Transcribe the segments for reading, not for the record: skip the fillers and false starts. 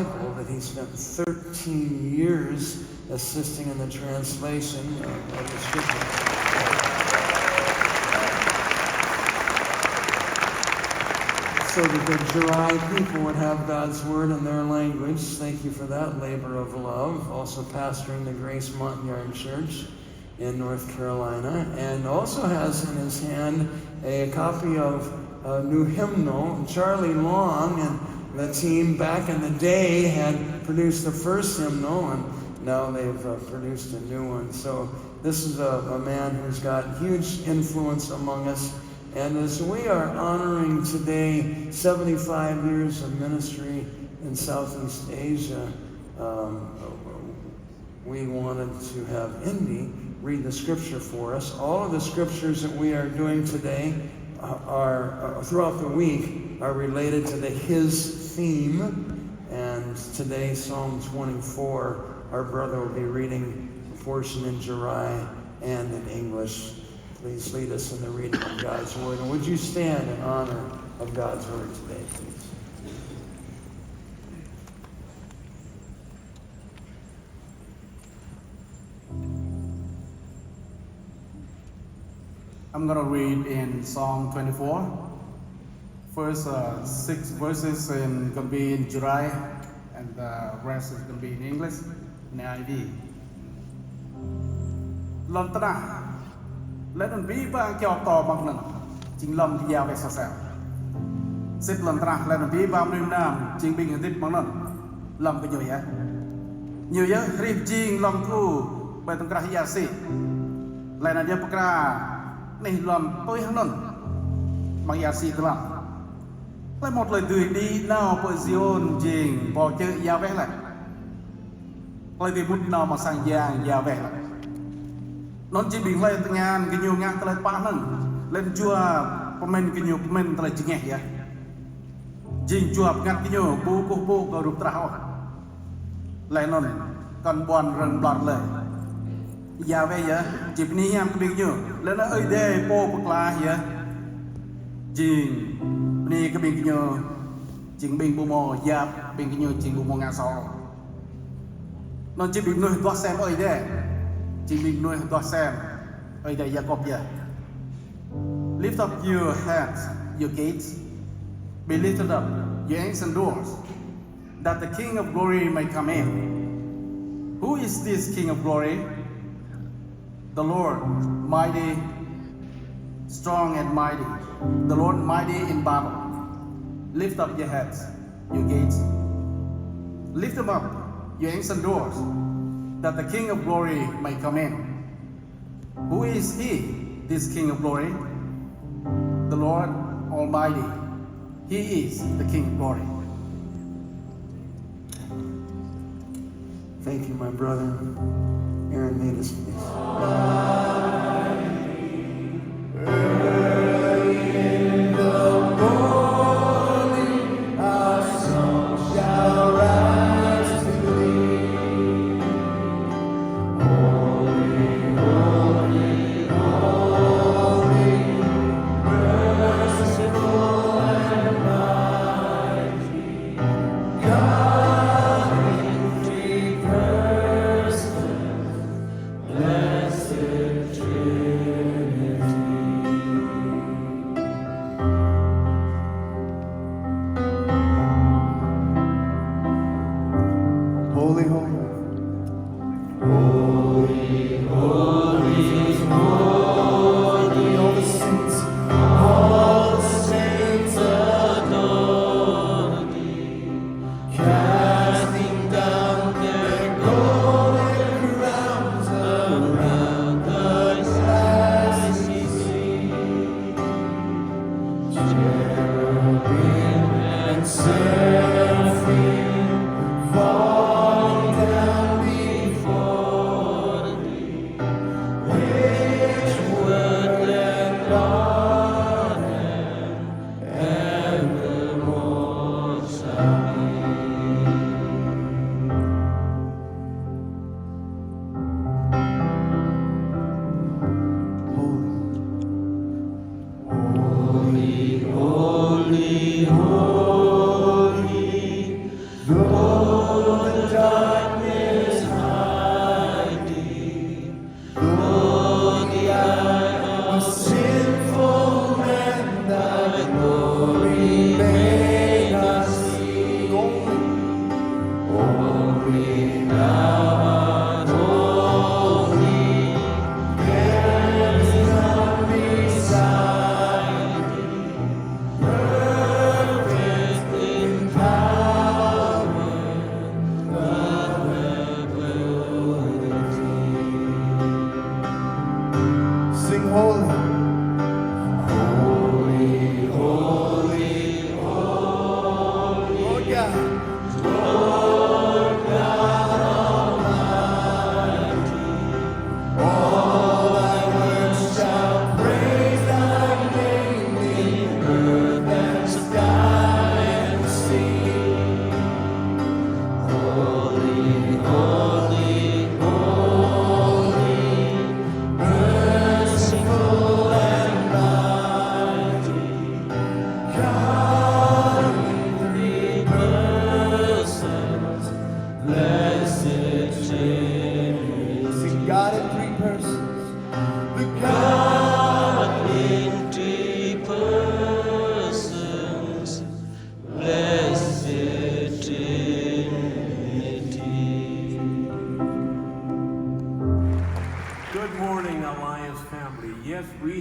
Bible that he spent 13 years assisting in the translation of the scripture. So that the Jirai people would have God's word in their language. Thank you for that labor of love. Also pastoring the Grace Montagnard Church in North Carolina, and also has in his hand a copy of a new hymnal. Charlie Long and the team back in the day had produced the first hymnal, and now they've produced a new one. So this is a man who's got huge influence among us. And as we are honoring today 75 years of ministry in Southeast Asia, we wanted to have Indy read the scripture for us. All of the scriptures that we are doing today are throughout the week are related to his theme. And today, Psalm 24, our brother will be reading a portion in Jirai and in English. Please lead us in the reading of God's word. And would you stand in honor of God's word today, please? I'm going to read in Psalm 24. First 6 verses going to be in Jirai, and the rest is going to be in English, NIV. Lontana. Let them be bang cho to bằng lần chính lâm thì về sao sao xếp lần tra let them be bang đêm nam chính bình hình tích bằng lần lâm cái nhiều vậy riêng chính lâm thu bài tông kra hiya si lại là dia pekra này lâm tôi hàng lần bằng hiya si làm lại một lời tươi đi nào bởi zion chính bỏ chơi ya vẽ lại lời tươi bút nào mà sang giang ya vẽ lại non chỉ bình lên ngàn cái nhiều ngàn tới ba lần lên chùa comment cái nhiều comment tới chừng nghe jing chùa ngàn cái nhiều bu có rụp trao lại non còn bòn rần bọt lại giờ bây giờ chỉ ní em cái nhiều lên nó ơi đây po bạc la vậy jing ní cái bình nhiều chính bình bu mò giờ bình cái nhiều chính bu mò ngàn sau non chỉ bình nuôi toa xem ơi đây chỉ mình nuôi toa xem ở đây Jacob giờ lift up your heads your gates be lifted up your ancient doors that the King of glory may come in. Who is this King of glory? The Lord mighty, strong and mighty, the Lord mighty in battle. Lift up your heads your gates, lift them up your ancient doors that the King of glory may come in. Who is he, this King of glory? The Lord Almighty. He is the King of glory. Thank you, my brother. Aaron, lead us, please. Blessed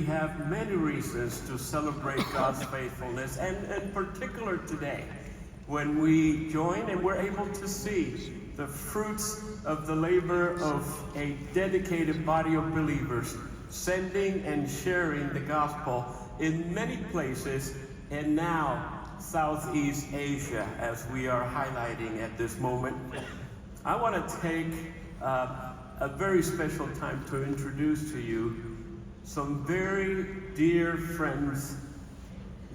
have many reasons to celebrate God's faithfulness, and in particular today, when we join and we're able to see the fruits of the labor of a dedicated body of believers, sending and sharing the gospel in many places, and now Southeast Asia, as we are highlighting at this moment. I want to take a very special time to introduce to you some very dear friends,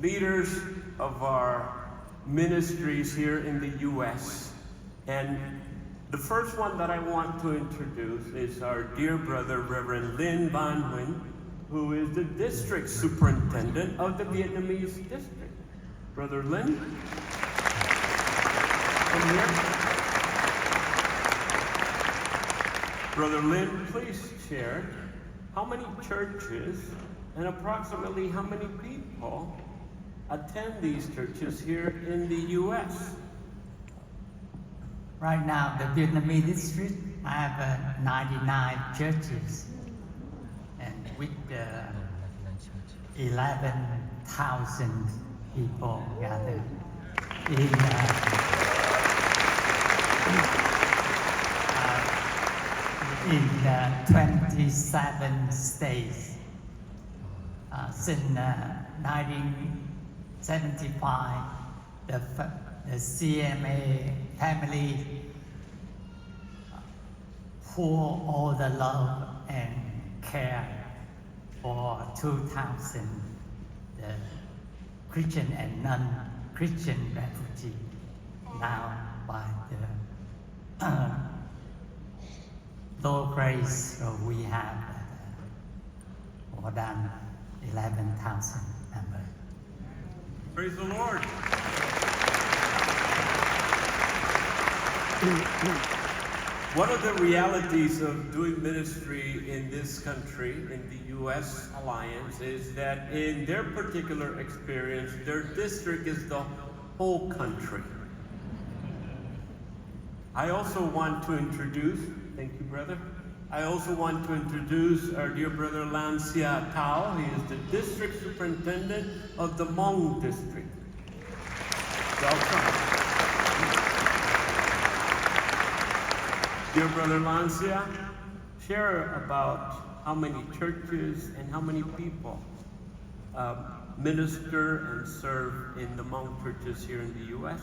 leaders of our ministries here in the U.S. And the first one that I want to introduce is our dear brother, Reverend Lin Van Nguyen, who is the district superintendent of the Vietnamese district. Brother Lin, come here. Brother Lin, please share how many churches and approximately how many people attend these churches here in the U.S.? Right now, the Vietnamese district, I have 99 churches, and with 11,000 people gathered in 27 states. Since 1975, the CMA family pour all the love and care for 2,000 the Christian and non-Christian refugees. Now, by the Lord grace, we have more than 11,000 members. Praise the Lord. One of the realities of doing ministry in this country, in the U.S. Alliance, is that in their particular experience, their district is the whole country. I also want to introduce, thank you, brother. I also want to introduce our dear brother Lan Sia Tao. He is the district superintendent of the Hmong district. Welcome. Dear brother Lan Sia, share about how many churches and how many people minister and serve in the Hmong churches here in the U.S.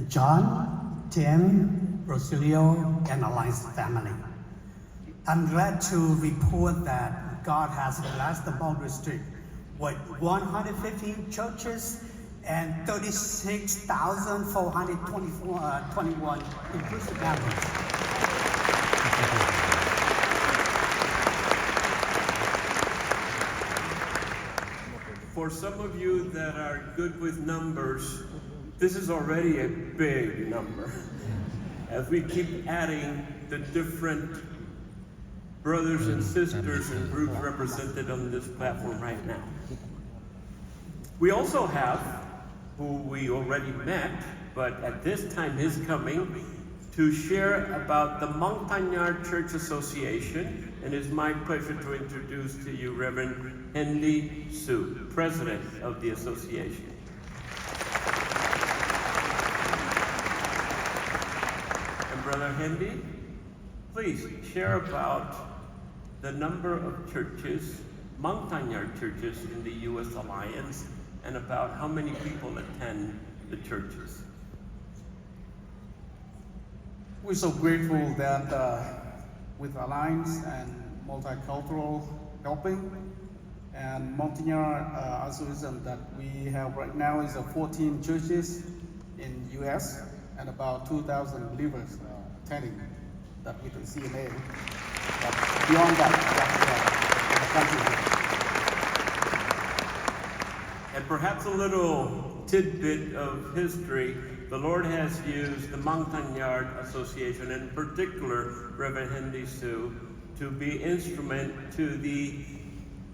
John, Tim, Rosilio, and Alliance family. I'm glad to report that God has blessed the Hmong district with 115 churches and 36,421 inclusive members. For some of you that are good with numbers, this is already a big number. As we keep adding the different brothers and sisters and groups represented on this platform right now. We also have, who we already met, but at this time is coming, to share about the Montagnard Church Association, and it's my pleasure to introduce to you Reverend Hendy Su, President of the association. Brother Hendy, please share about the number of churches, Montagnard churches in the U.S. Alliance, and about how many people attend the churches. We're so grateful that with Alliance and multicultural helping and Montagnard Association that we have right now is 14 churches in U.S. and about 2,000 believers attending that with the CMA. But beyond that, the country. And perhaps a little tidbit of history, the Lord has used the Montagnard Association, and in particular Reverend Hendy Su, to be instrument to the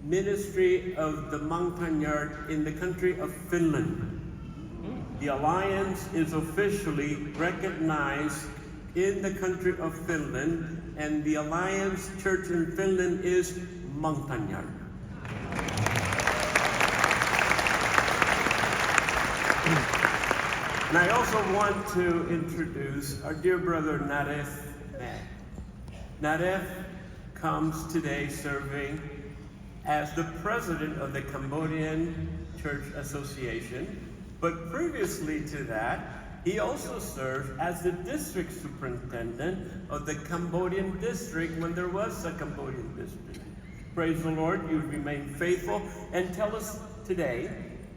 ministry of the Montagnard in the country of Finland. The Alliance is officially recognized in the country of Finland, and the Alliance Church in Finland is Mangtanyar. And I also want to introduce our dear brother Naref Mat. Naref comes today serving as the president of the Cambodian Church Association, but previously to that, he also served as the district superintendent of the Cambodian district when there was a Cambodian district. Praise the Lord, you remain faithful. And tell us today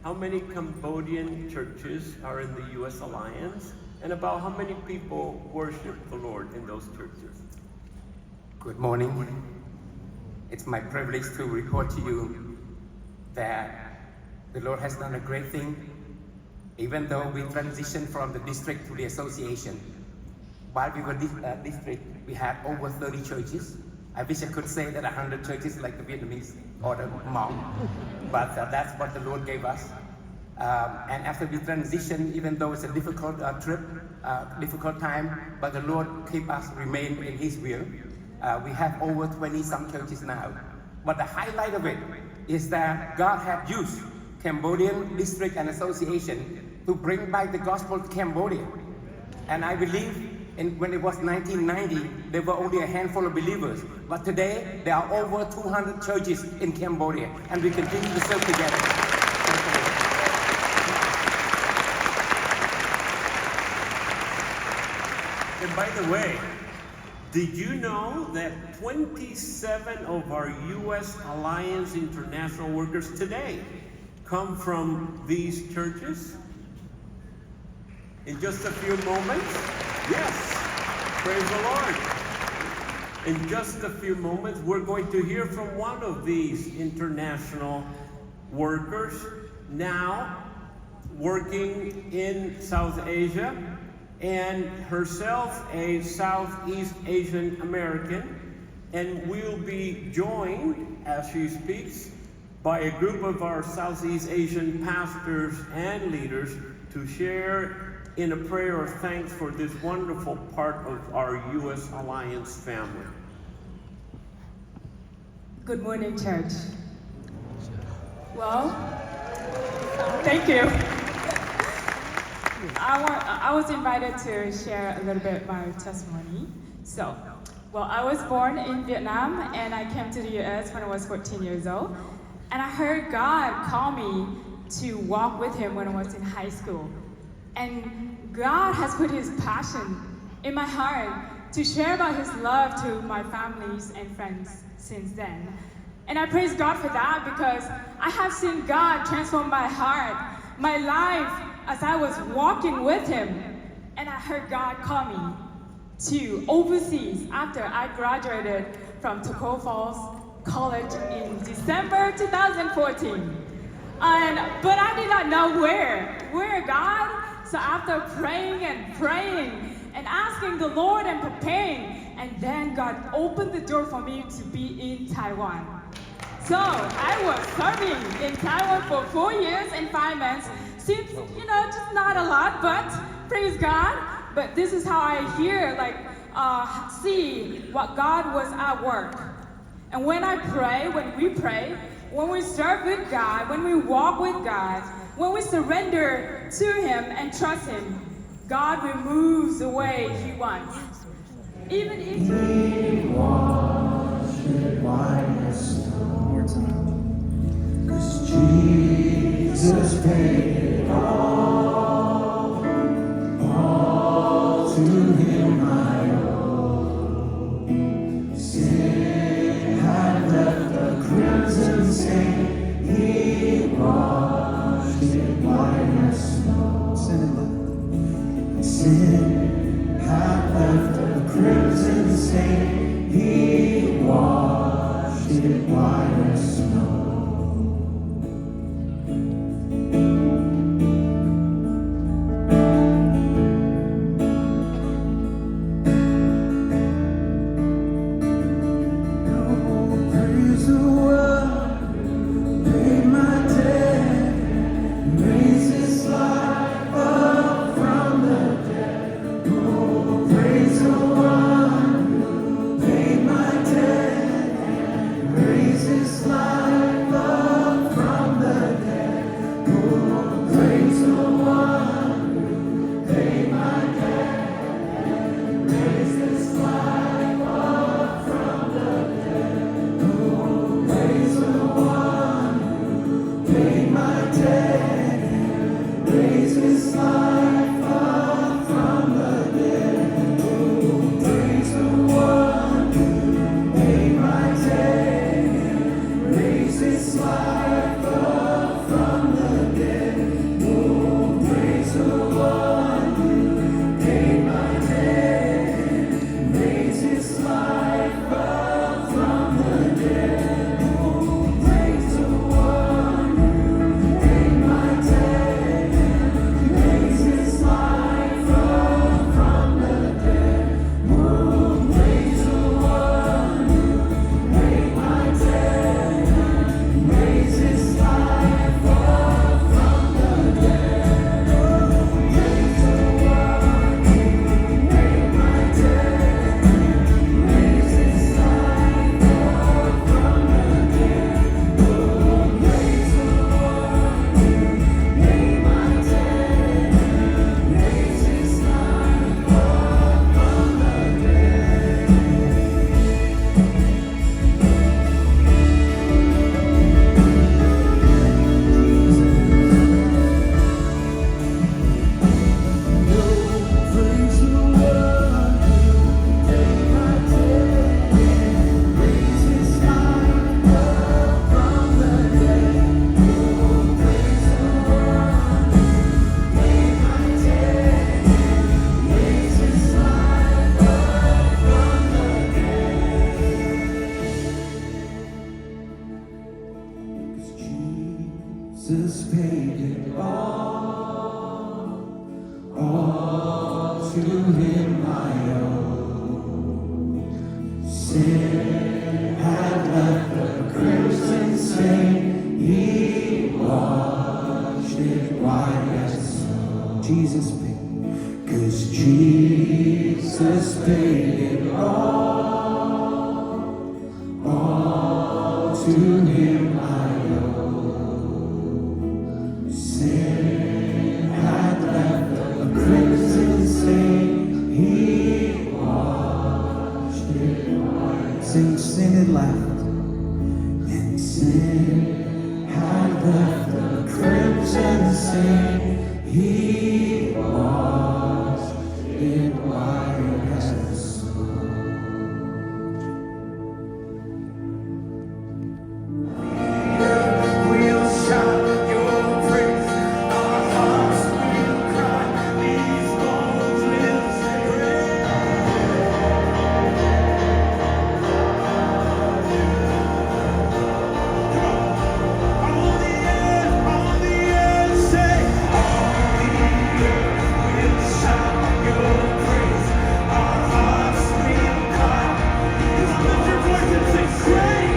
how many Cambodian churches are in the U.S. Alliance and about how many people worship the Lord in those churches. Good morning. It's my privilege to report to you that the Lord has done a great thing. Even though we transitioned from the district to the association, while we were district, we had over 30 churches. I wish I could say that 100 churches like the Vietnamese or the Hmong, but that's what the Lord gave us. And after we transitioned, even though it's a difficult trip, difficult time, but the Lord keep us remain in His will. We have over 20 some churches now. But the highlight of it is that God had used Cambodian District and Association to bring back the gospel to Cambodia. And I believe when it was 1990, there were only a handful of believers. But today, there are over 200 churches in Cambodia, and we continue to serve together. And by the way, did you know that 27 of our U.S. Alliance International workers today come from these churches? In just a few moments, yes, praise the Lord. In just a few moments, we're going to hear from one of these international workers now working in South Asia, and herself a Southeast Asian American, and we'll be joined as she speaks by a group of our Southeast Asian pastors and leaders to share in a prayer of thanks for this wonderful part of our U.S. Alliance family. Good morning, church. Well, thank you. I was invited to share a little bit my testimony. So, well, I was born in Vietnam and I came to the U.S. when I was 14 years old. And I heard God call me to walk with Him when I was in high school. And God has put His passion in my heart to share about His love to my families and friends since then. And I praise God for that because I have seen God transform my heart, my life, as I was walking with Him. And I heard God call me to overseas after I graduated from Toccoa Falls College in December 2014. But I did not know where God. So after praying and asking the Lord and preparing, and then God opened the door for me to be in Taiwan. So I was serving in Taiwan for 4 years and 5 months. Seems, just not a lot, but praise God. But this is how I see what God was at work. And when we pray, when we serve with God, when we walk with God, when we surrender to Him and trust Him, God removes the way He wants. Even if He washed it white as snow, 'cause Jesus paid it all to Him I owe. Sin had left a crimson stain, He washed it white as snow. Sin had left a crimson stain, He washed it white as snow. Praise to him I owe. Sin had left the crimson stain, he washed it white as snow. Jesus paid, 'cause Jesus paid it all to him I owe. Sin had left the crimson stain, he washed it white. Sing, sin had left, and sin had left the crimson stain, he washed it white as snow. We'll shout your praise, our hearts will cry, these bones will sing. All the earth say, all the earth will shout your praise, our hearts will cry. Come on, lift your voice and sing, great.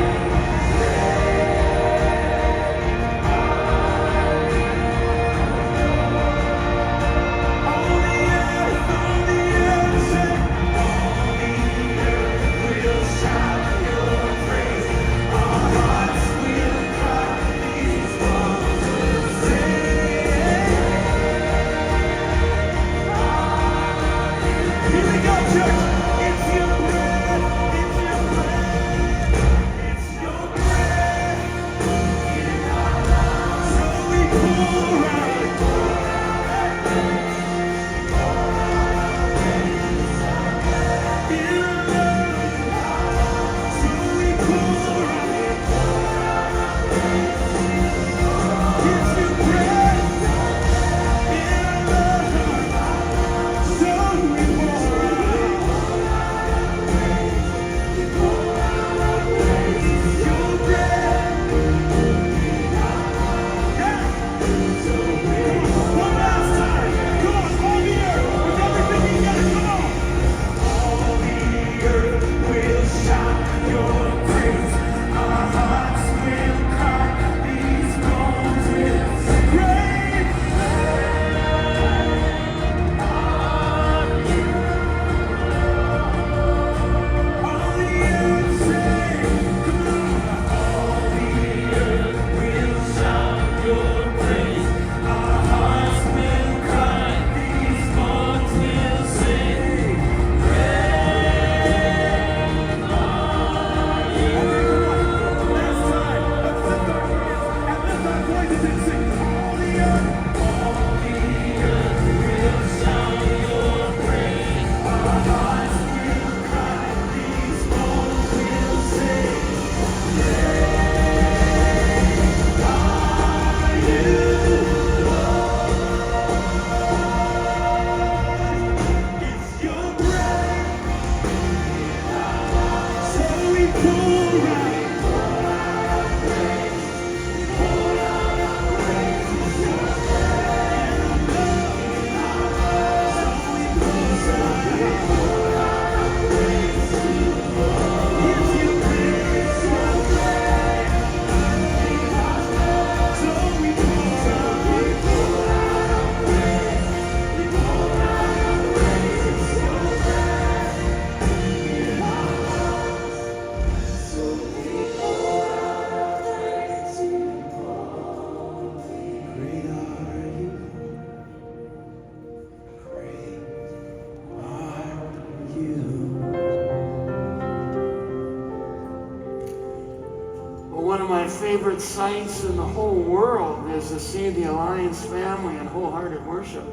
One of my favorite sights in the whole world is to see the Alliance family in wholehearted worship.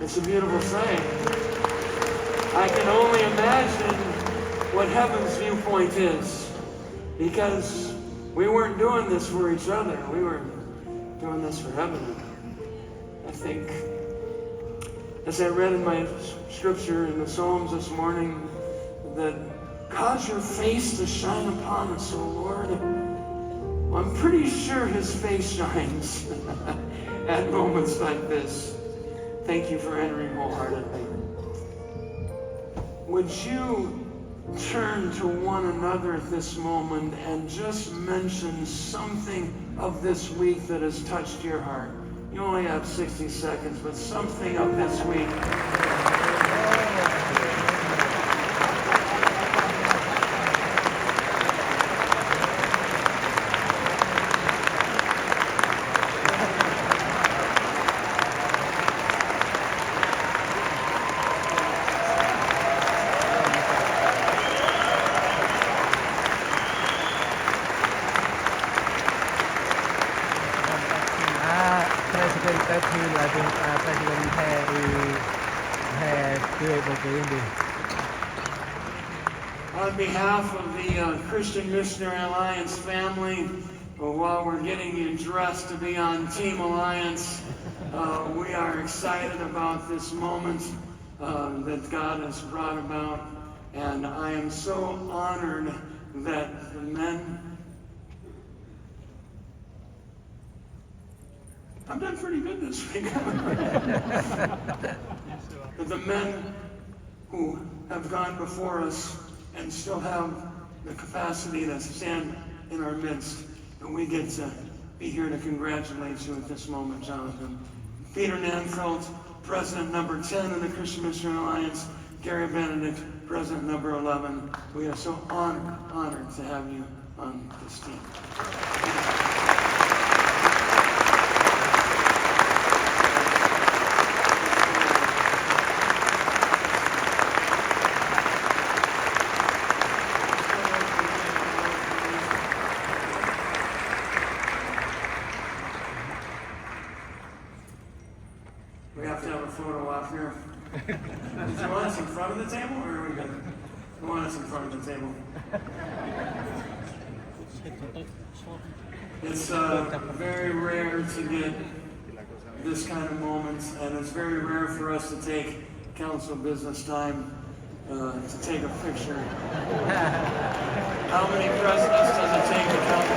It's a beautiful sight. I can only imagine what heaven's viewpoint is, because we weren't doing this for each other. We were doing this for heaven. I think, as I read in my scripture in the Psalms this morning, that cause your face to shine upon us, O Lord. Well, I'm pretty sure his face shines at moments like this. Thank you for entering wholeheartedly. Would you turn to one another at this moment and just mention something of this week that has touched your heart? You only have 60 seconds, but something of this week. President Bethune, I think President had Burundi. On behalf of the Christian Missionary Alliance family, while we're getting you dressed to be on Team Alliance, we are excited about this moment that God has brought about, and I am so honored that the men. I've done pretty good this week. The men who have gone before us and still have the capacity to stand in our midst, and we get to be here to congratulate you at this moment, Jonathan. Peter Nanfeld, President number 10 of the Christian Missionary Alliance. Gary Benedict, President number 11. We are so honored to have you on this team. We have to have a photo op here. Do you want us in front of the table, or are we good? You want us in front of the table? It's very rare to get this kind of moment, and it's very rare for us to take council business time to take a picture. How many presidents does it take to count?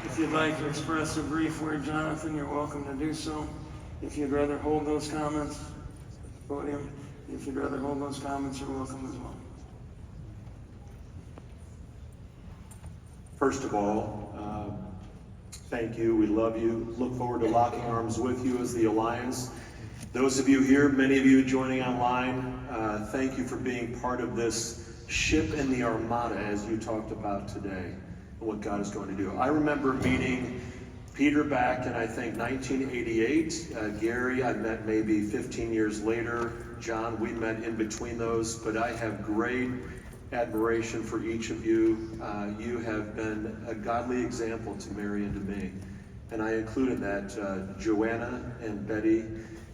If you'd like to express a brief word, Jonathan, you're welcome to do so. If you'd rather hold those comments, podium. If you'd rather hold those comments, you're welcome as well. First of all, thank you. We love you. Look forward to locking arms with you as the Alliance. Those of you here, many of you joining online, thank you for being part of this ship in the Armada, as you talked about today, and what God is going to do. I remember meeting Peter back in, I think, 1988. Gary, I met maybe 15 years later. John, we met in between those, but I have great admiration for each of you. You have been a godly example to Mary and to me. And I included that Joanna and Betty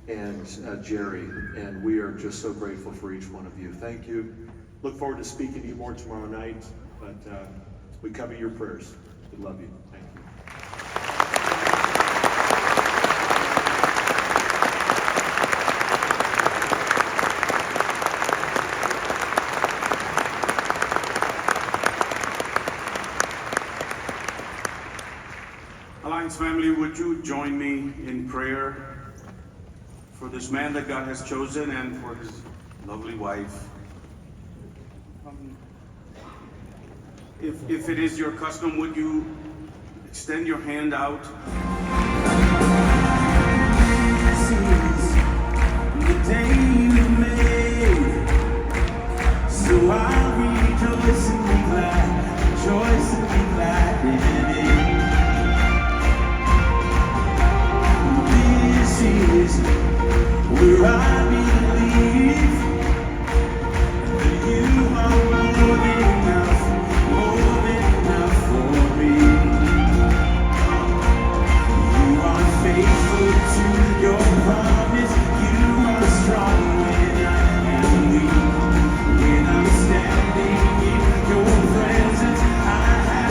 and Jerry, and we are just so grateful for each one of you. Thank you. Look forward to speaking to you more tomorrow night, but we cover your prayers. We love you. Thank you. Alliance family, would you join me in prayer for this man that God has chosen and for his lovely wife? If it is your custom, would you extend your hand out? The day you made, so I rejoice and be glad, rejoice and be glad in it. This is where I believe that you are more than enough for me. You are faithful to your promise. You are strong when I am weak. When I'm standing in your presence, I have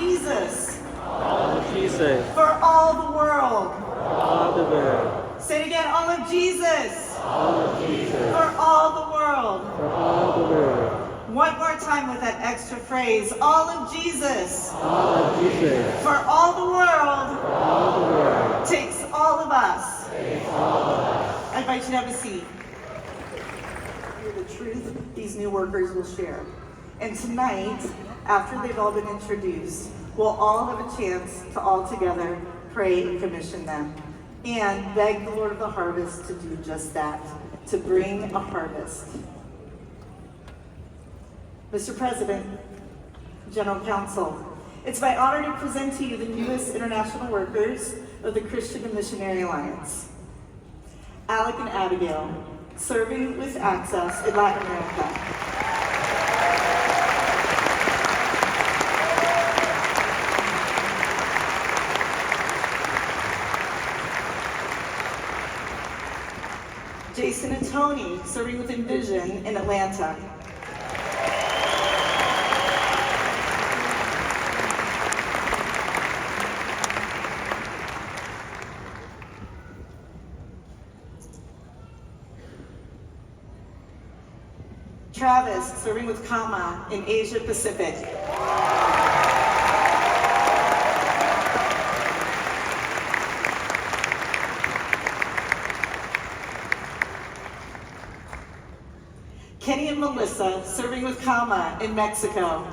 Jesus. All of Jesus. For all the world. All the world. Say it again, all of Jesus. All of Jesus. For all the world. For all the world. One more time with that extra phrase, all of Jesus. All of Jesus. For all the world. For all the world. Takes all of us. Takes all of us. I invite you to have a seat. Hear the truth these new workers will share. And tonight, after they've all been introduced, we'll all have a chance to all together pray and commission them and beg the Lord of the harvest to do just that, to bring a harvest. Mr. President, General Counsel, it's my honor to present to you the newest international workers of the Christian and Missionary Alliance. Alec and Abigail, serving with Access in Latin America. Jason and Tony, serving with Envision in Atlanta. Travis, serving with Kama in Asia Pacific. Kenny and Melissa, serving with Kama in Mexico.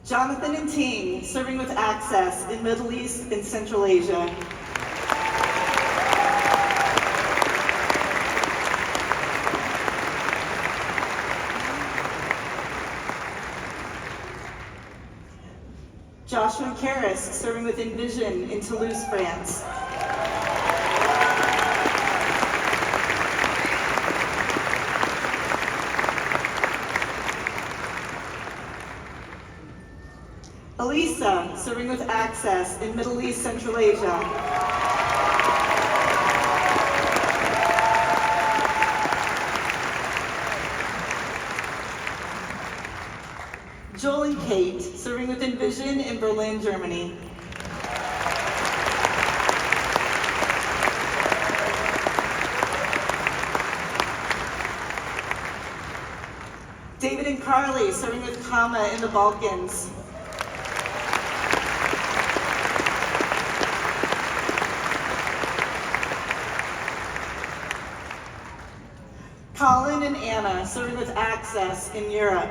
Jonathan and Ting, serving with Access in Middle East and Central Asia. Joshua and Karis, serving with Envision in Toulouse, France. Elisa, serving with Access in Middle East, Central Asia. Joel and Kate, serving with Envision in Berlin, Germany. David and Carly, serving with Kama in the Balkans. Colin and Anna, serving with Access in Europe.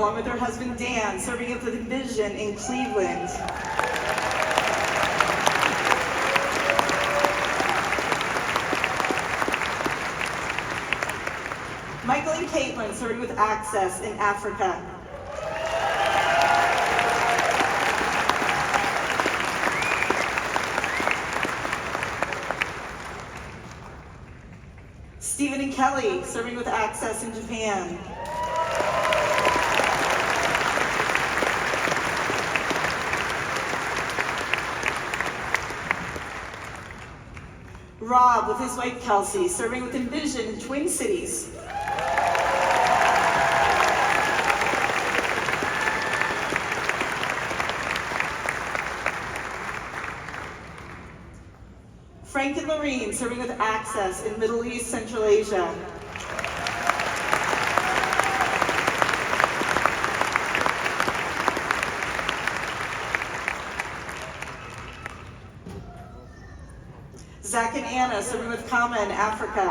along with her husband Dan, serving with Envision in Cleveland. Michael and Caitlin, serving with Access in Africa. Stephen and Kelly, serving with Access in Japan. Rob with his wife Kelsey, serving with Envision in Twin Cities. Frank and Lorene, serving with Access in Middle East, Central Asia. Zach and Anna, serving with Kama in Africa.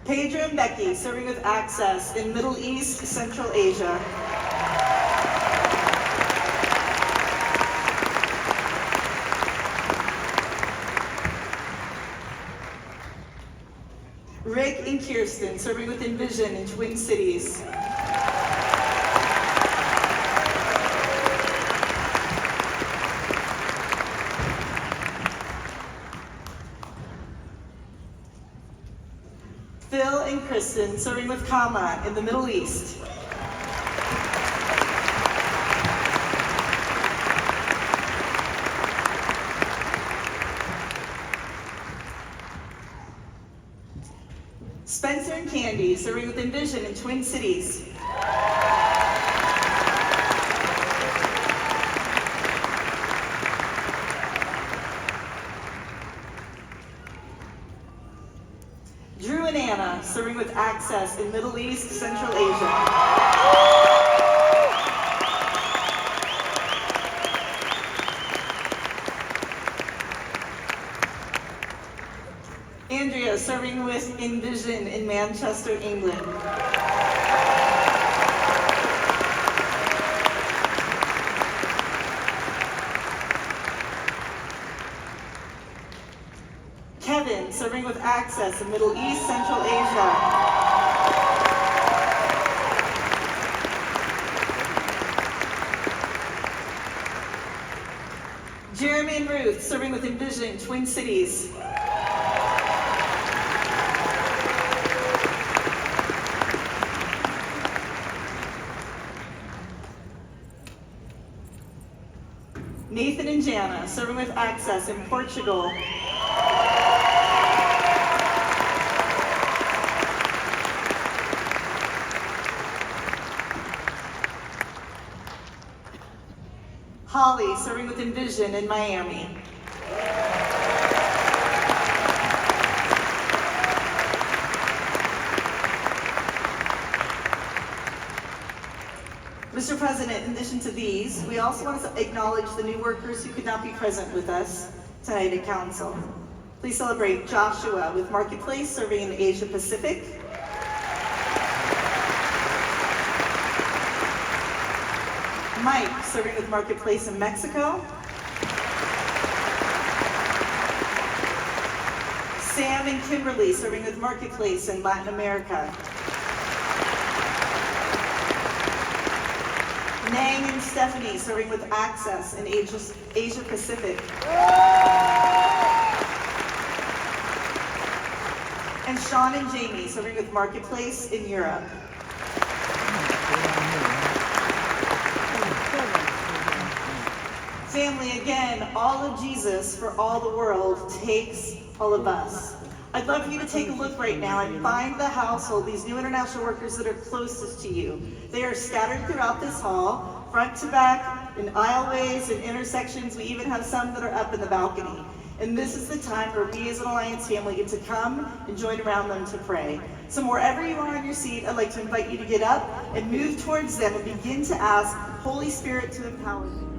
Pedro and Becky, serving with Access in Middle East, Central Asia. Rick and Kirsten, serving with Envision in Twin Cities. Phil and Kristen, serving with Kama in the Middle East. Spencer and Candy, serving with Envision in Twin Cities. Drew and Anna, serving with Access in Middle East, Central Asia. Andrea, serving with Envision in Manchester, England. Kevin, serving with Access in Middle East, Central Asia. Jeremy and Ruth, serving with Envision, Twin Cities. Nathan and Jana, serving with Access in Portugal. Holly, serving with Envision in Miami. Mr. President, in addition to these, we also want to acknowledge the new workers who could not be present with us tonight at Council. Please celebrate Joshua with Marketplace, serving in Asia Pacific. Mike, serving with Marketplace in Mexico. Sam and Kimberly, serving with Marketplace in Latin America. Nang and Stephanie, serving with Access in Asia Pacific. And Sean and Jamie, serving with Marketplace in Europe. Family, again, all of Jesus for all the world takes all of us. I'd love for you to take a look right now and find the household, these new international workers that are closest to you. They are scattered throughout this hall, front to back, in aisleways and intersections. We even have some that are up in the balcony. And this is the time where we as an Alliance family get to come and join around them to pray. So wherever you are on your seat, I'd like to invite you to get up and move towards them and begin to ask Holy Spirit to empower you.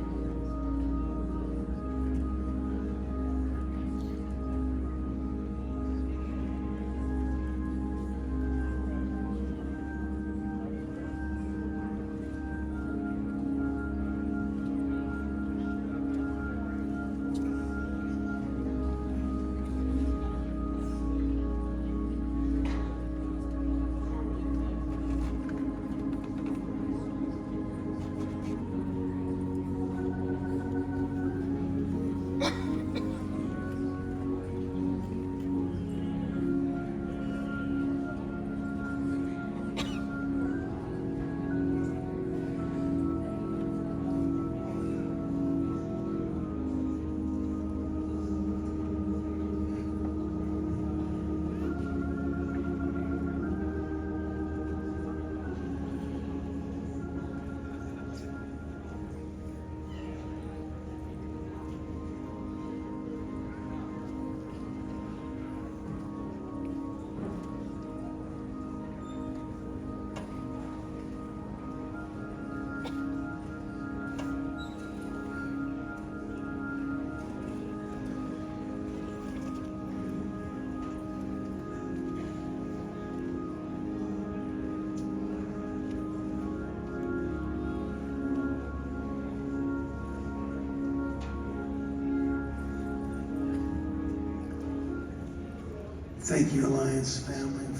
Thank you, Alliance family,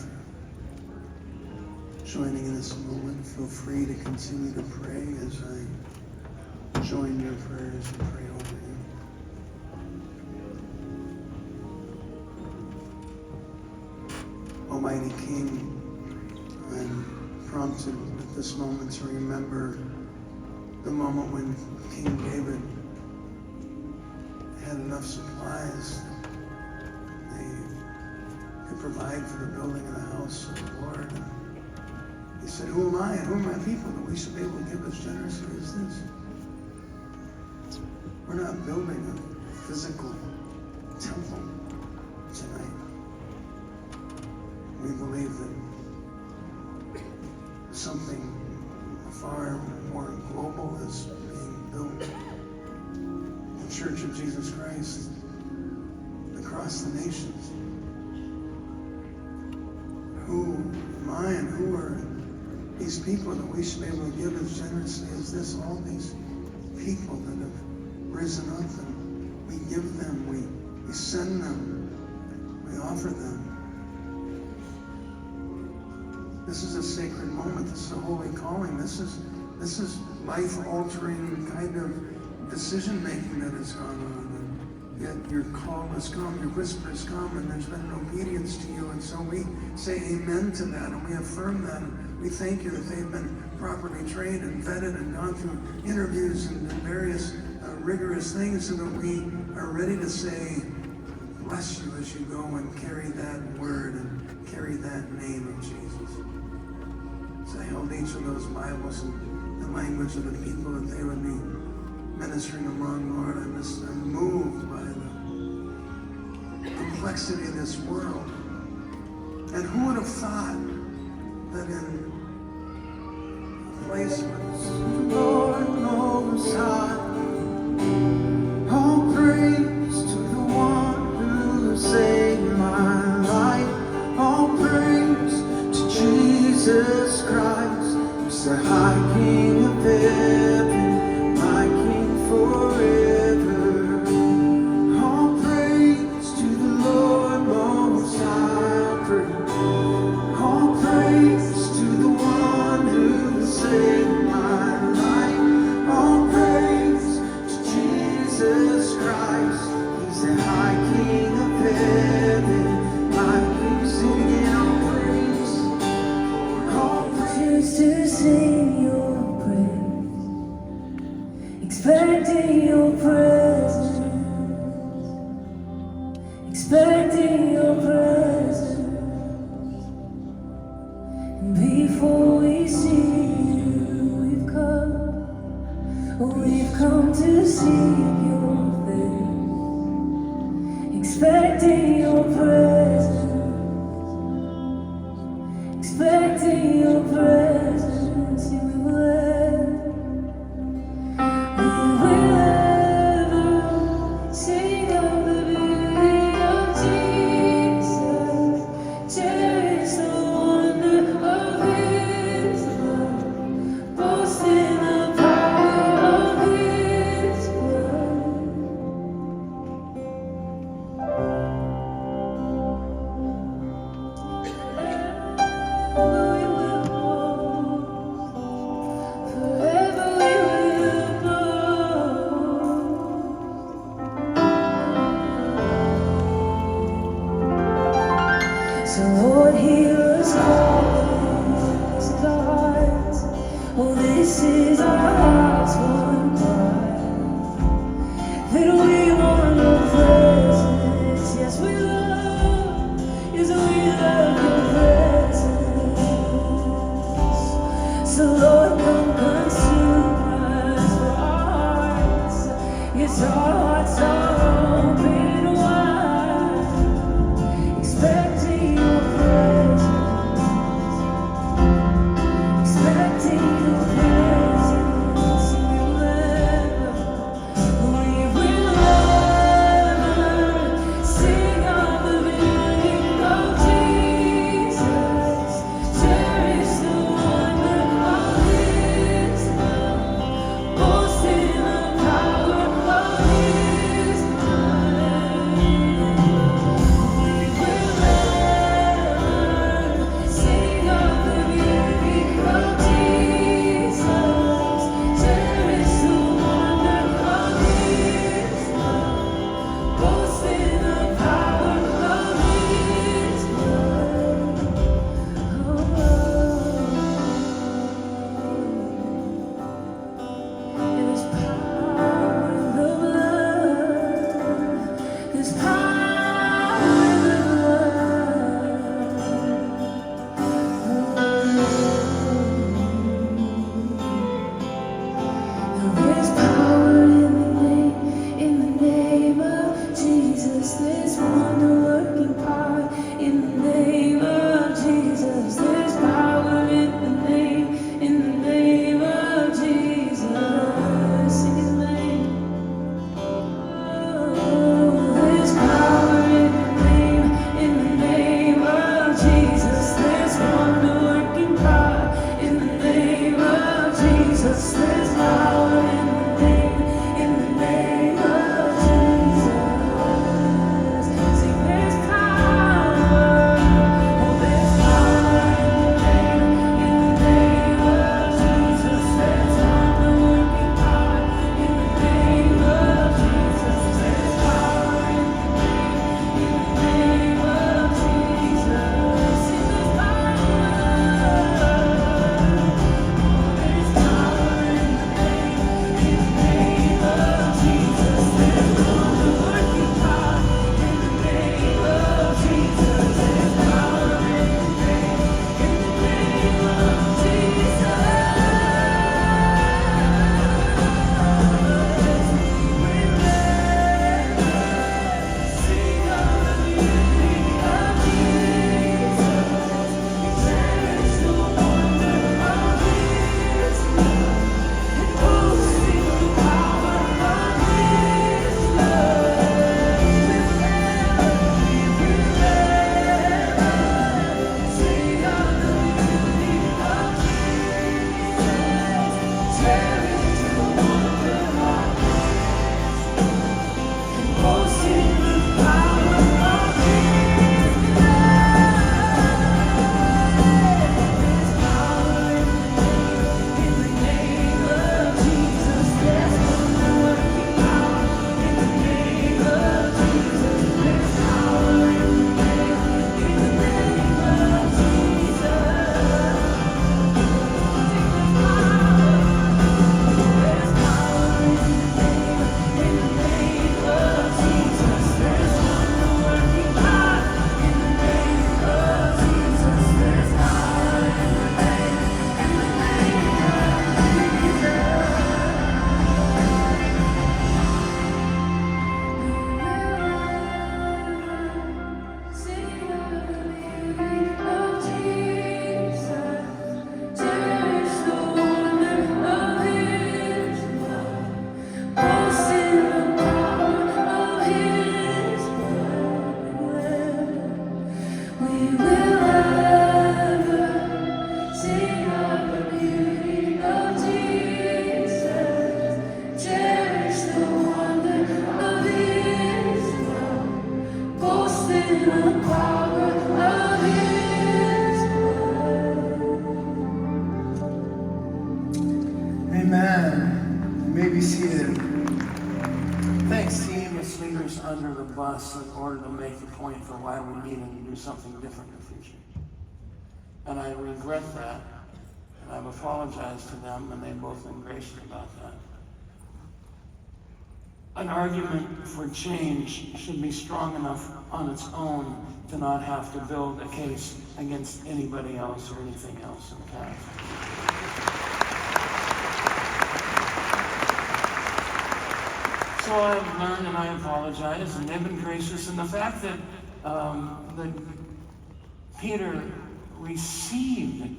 for joining in this moment. Feel free to continue to pray as I join your prayers and pray over you. Almighty King, I'm prompted at this moment to remember the moment when King David had enough supplies they could provide for the building of the house of the Lord. And he said, who am I and who are my people that we should be able to give as generously as this? We're not building a physical temple tonight. We believe that something far more global is being built. The Church of Jesus Christ across the nations. Who am I and who are these people that we should be able to give as generously as this? All these people that have risen up, and we give them, we send them, we offer them. This is a sacred moment. This is a holy calling. This is life-altering kind of decision-making that has gone on. And yet your call has come, your whisper has come, and there's been an obedience to you. And so we say amen to that, and we affirm that. And we thank you that they've been properly trained and vetted and gone through interviews and various rigorous things so that we are ready to say, bless you as you go and carry that word and carry that name of Jesus. So I held each of those Bibles in the language of the people that they would be ministering among, Lord. I'm moved by the complexity of this world. And who would have thought that in a place where the Lord Most High, all praise to the one who saved my life, all praise to Jesus Christ, who's the high King of heaven, my King forever. All praise to the Lord Most High, all praise to the one who saved my life, all praise to Jesus Christ, he's the high King of heaven, my King. Sing again, all praise, all praise. To sing your praise, expecting your presence, expecting your presence. And before we see you, we've come to see your face, expecting your presence, expecting your presence. We will ever sing of the beauty of Jesus, cherish the wonder of his love, boast in the power of his blood. We will under the bus in order to make the point for why we needed to do something different in the future. And I regret that, and I've apologized to them, and they've both been gracious about that. An argument for change should be strong enough on its own to not have to build a case against anybody else or anything else in the past. So I've learned and I apologize, and they've been gracious. And the fact that that Peter received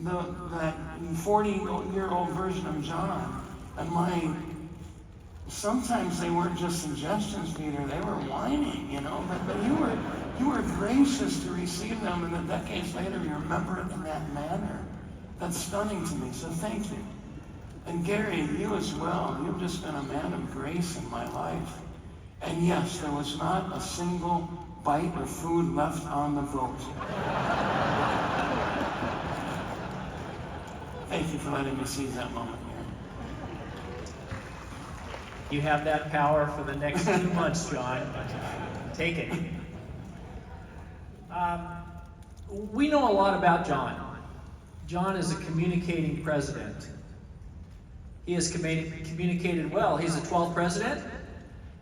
that 40-year-old version of John, and sometimes they weren't just suggestions, Peter, they were whining, but you were gracious to receive them, and then decades later you remember it in that manner. That's stunning to me, so thank you. And Gary, you as well, you've just been a man of grace in my life. And yes, there was not a single bite of food left on the boat. Thank you for letting me seize that moment here. You have that power for the next 2 months, John. Take it. We know a lot about John. John is a communicating president. He has communicated well. He's the 12th president.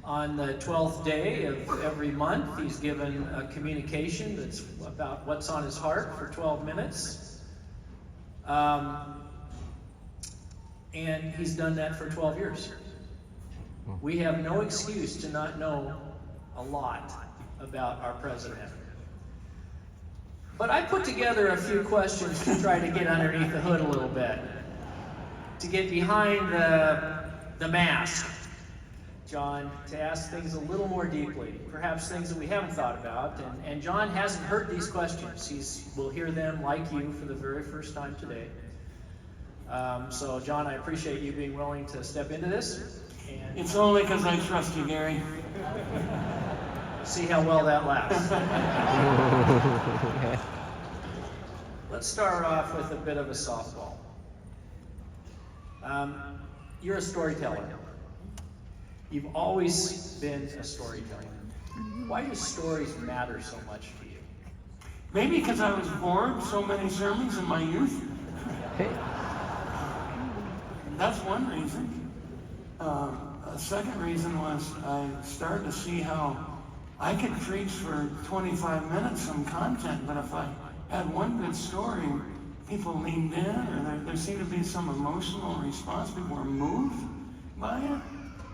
On the 12th day of every month, he's given a communication that's about what's on his heart for 12 minutes. And he's done that for 12 years. We have no excuse to not know a lot about our president. But I put together a few questions to try to get underneath the hood a little bit, to get behind the mask, John, to ask things a little more deeply, perhaps things that we haven't thought about. And John hasn't heard these questions. We'll hear them, like you, for the very first time today. So, John, I appreciate you being willing to step into this. And It's only because I trust you, Gary. see how well that lasts. Let's start off with a bit of a softball. You're a storyteller. You've always been a storyteller. Why do stories matter so much to you? Maybe because I was bored so many sermons in my youth. That's one reason. A second reason was I started to see how I could preach for 25 minutes some content, but if I had one good story, people leaned in, or there seemed to be some emotional response. People were moved by it.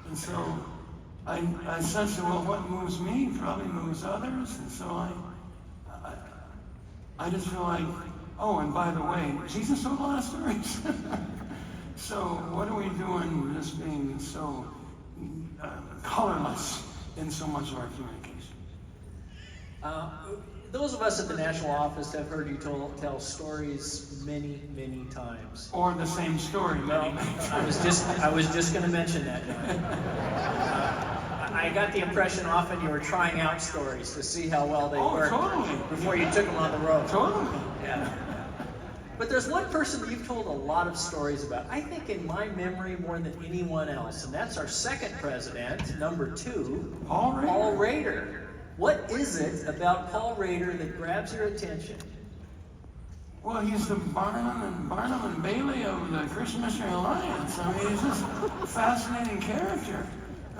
And so I sensed, well, what moves me probably moves others. And so I just feel like, oh, and by the way, Jesus told a lot of stories. So what are we doing just being so colorless in so much of our communication? Those of us at the national office have heard you tell stories many, many times. Or the same story many, many times. I was just going to mention that, John. I got the impression often you were trying out stories to see how well they worked before you took them on the road. Totally. Yeah. But there's one person that you've told a lot of stories about, I think in my memory more than anyone else, and that's our second president, number 2, Paul Rader. What is it about Paul Rader that grabs your attention? Well, he's the Barnum and Bailey of the Christian Missionary Alliance. I mean, he's just a fascinating character.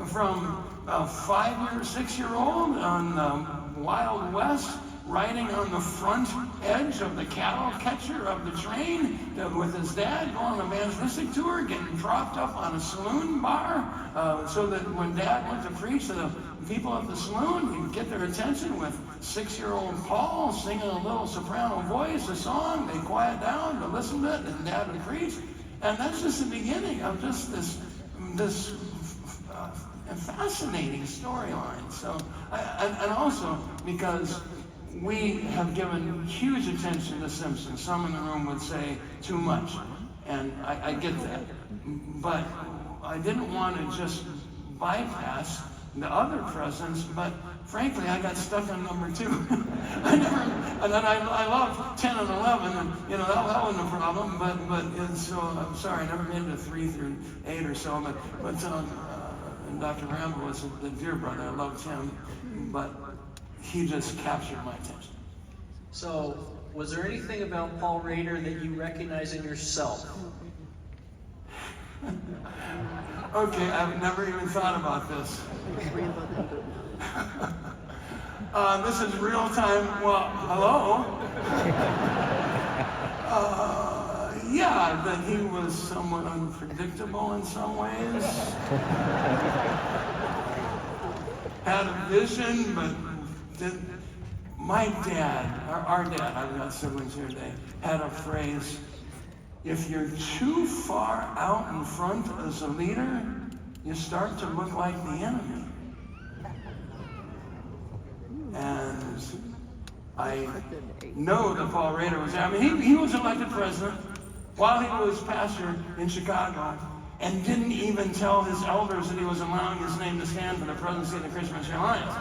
From a 6-year-old on the Wild West, riding on the front edge of the cattle catcher of the train with his dad, going on a evangelistic tour, getting propped up on a saloon bar, so that when Dad went to preach to the people at the saloon, he'd get their attention with 6-year-old Paul singing a little soprano voice, a song. They'd quiet down to listen to it, and Dad would preach. And that's just the beginning of just this fascinating storyline. So, and also because we have given huge attention to Simpson. Some in the room would say too much, and I get that. But I didn't want to just bypass the other presidents, but frankly, I got stuck on number 2. And then I loved 10 and 11, and that wasn't a problem. But so I'm sorry, I never made it to 3 through 8 or so. But and Dr. Rambo was a dear brother. I loved him, but he just captured my attention. So, was there anything about Paul Rader that you recognize in yourself? Okay, I've never even thought about this. This is real time. Well, hello? Yeah, that he was somewhat unpredictable in some ways. Had a vision, but didn't. My dad, our dad, I've got siblings here today, had a phrase: if you're too far out in front as a leader, you start to look like the enemy. And I know that Paul Rader was there. I mean, he was elected president while he was pastor in Chicago, and didn't even tell his elders that he was allowing his name to stand for the presidency of the Christian Missionary Alliance.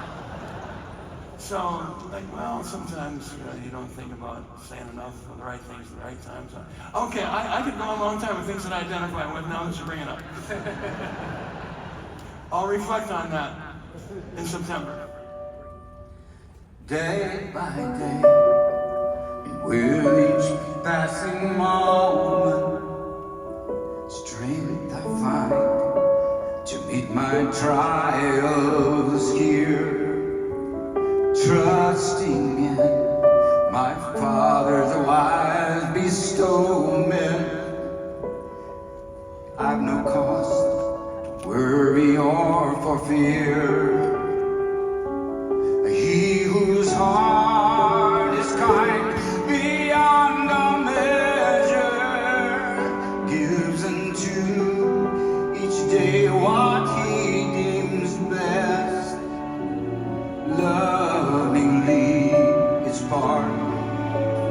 So, like, well, sometimes you don't think about saying enough of the right things at the right times. Okay, I could go a long time with things that I identify with now that you bring it up. I'll reflect on that in September. Day by day, with each passing moment, strength I find to meet my trials here, trusting in my Father's wise bestowment. I've no cause to worry or for fear. He whose heart is kind beyond all measure gives unto each day what he deems best. Lovingly it's part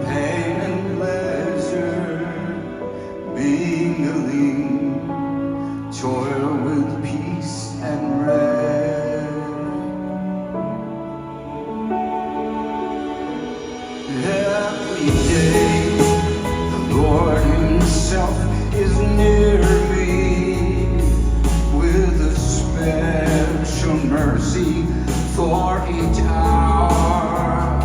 pain and pleasure, mingling toil with peace and rest. Every day, the Lord Himself is near me with a special mercy for each hour,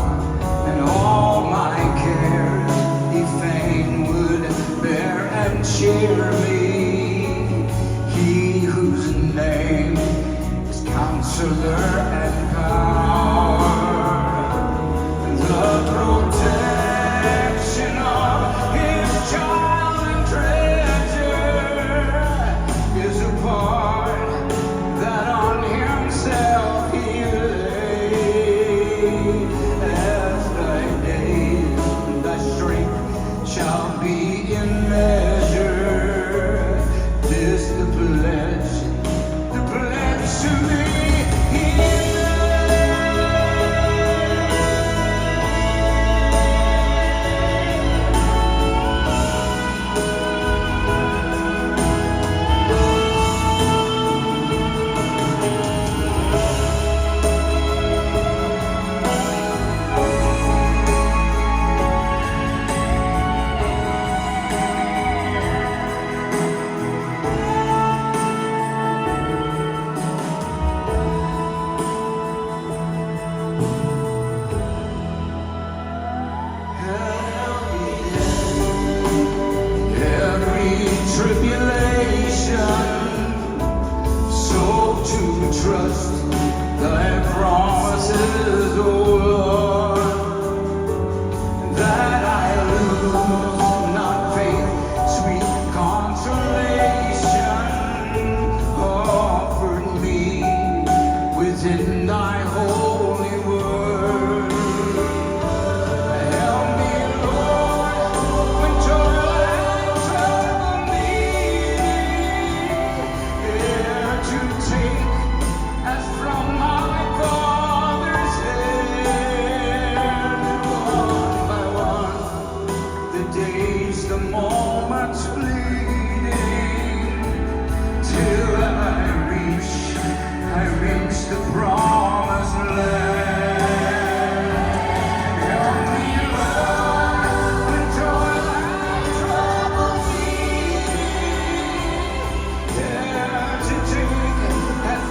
and all my cares He fain would bear and cheer me. He whose name is Counselor and Power, the protection of His child and treasure is a part that on Himself He laid. As thy days, thy strength shall be in measure. This the pledge to me. Tribulation, so to trust thy promises, O Lord, that I lose not faith, sweet consolation offered me within thy holy word. Help me, Lord, when toil and trouble me, to take as from my Father's hand, one by one, the days, the moments fleeting, till I reach the promised land. Help me, Lord, when toil and trouble me, to take as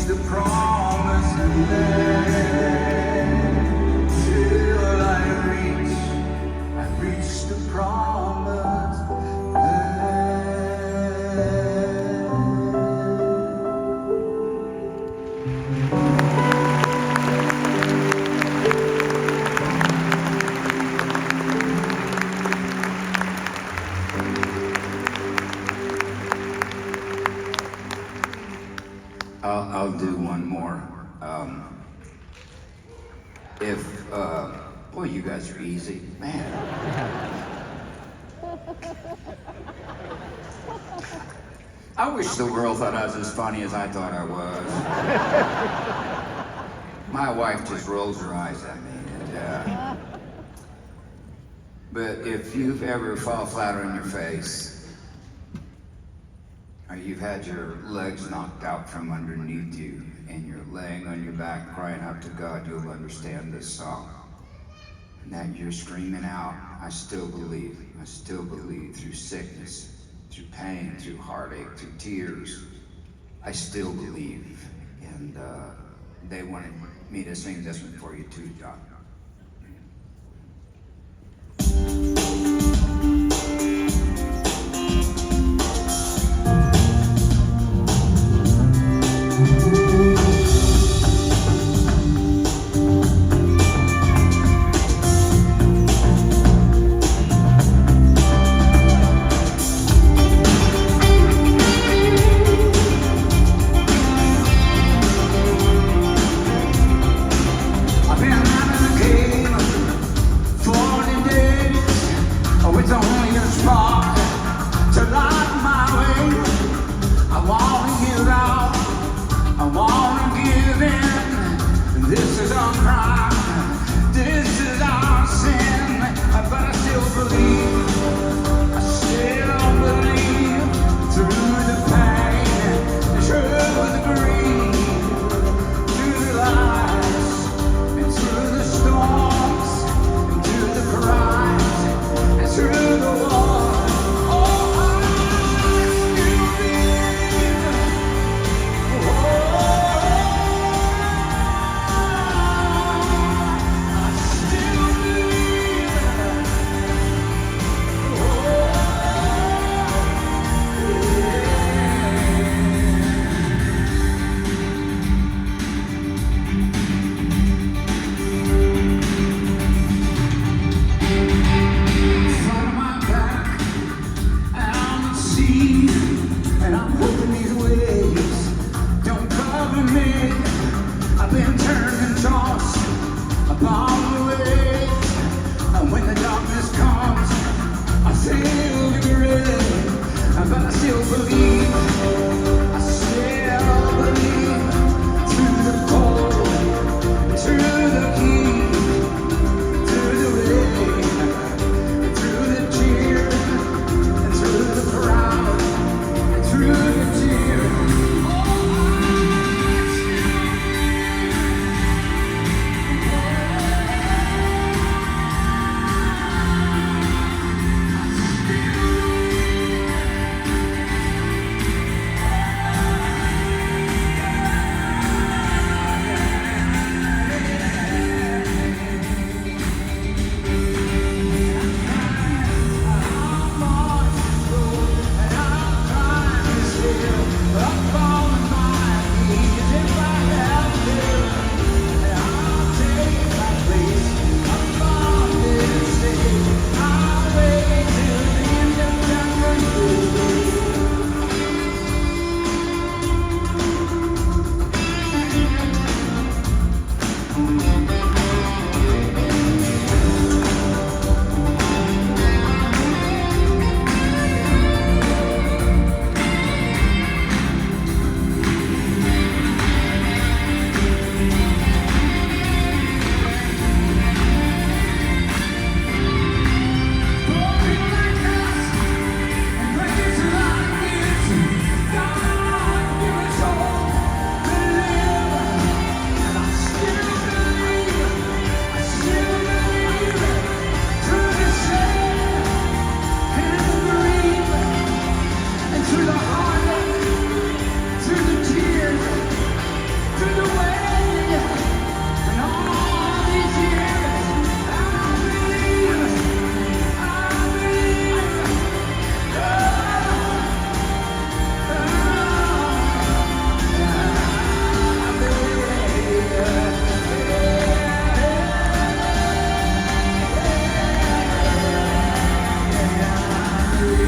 the promised land. Till I reach the promised I'll do one more. Boy, you guys are easy, man. I wish the world thought I was as funny as I thought I was. My wife just rolls her eyes at me. But if you've ever fall flat on your face, or you've had your legs knocked out from underneath you, and you're laying on your back crying out to God, you'll understand this song. And that you're screaming out, I still believe through sickness, through pain, through heartache, through tears, I still believe. And they wanted me to sing this one for you too, John.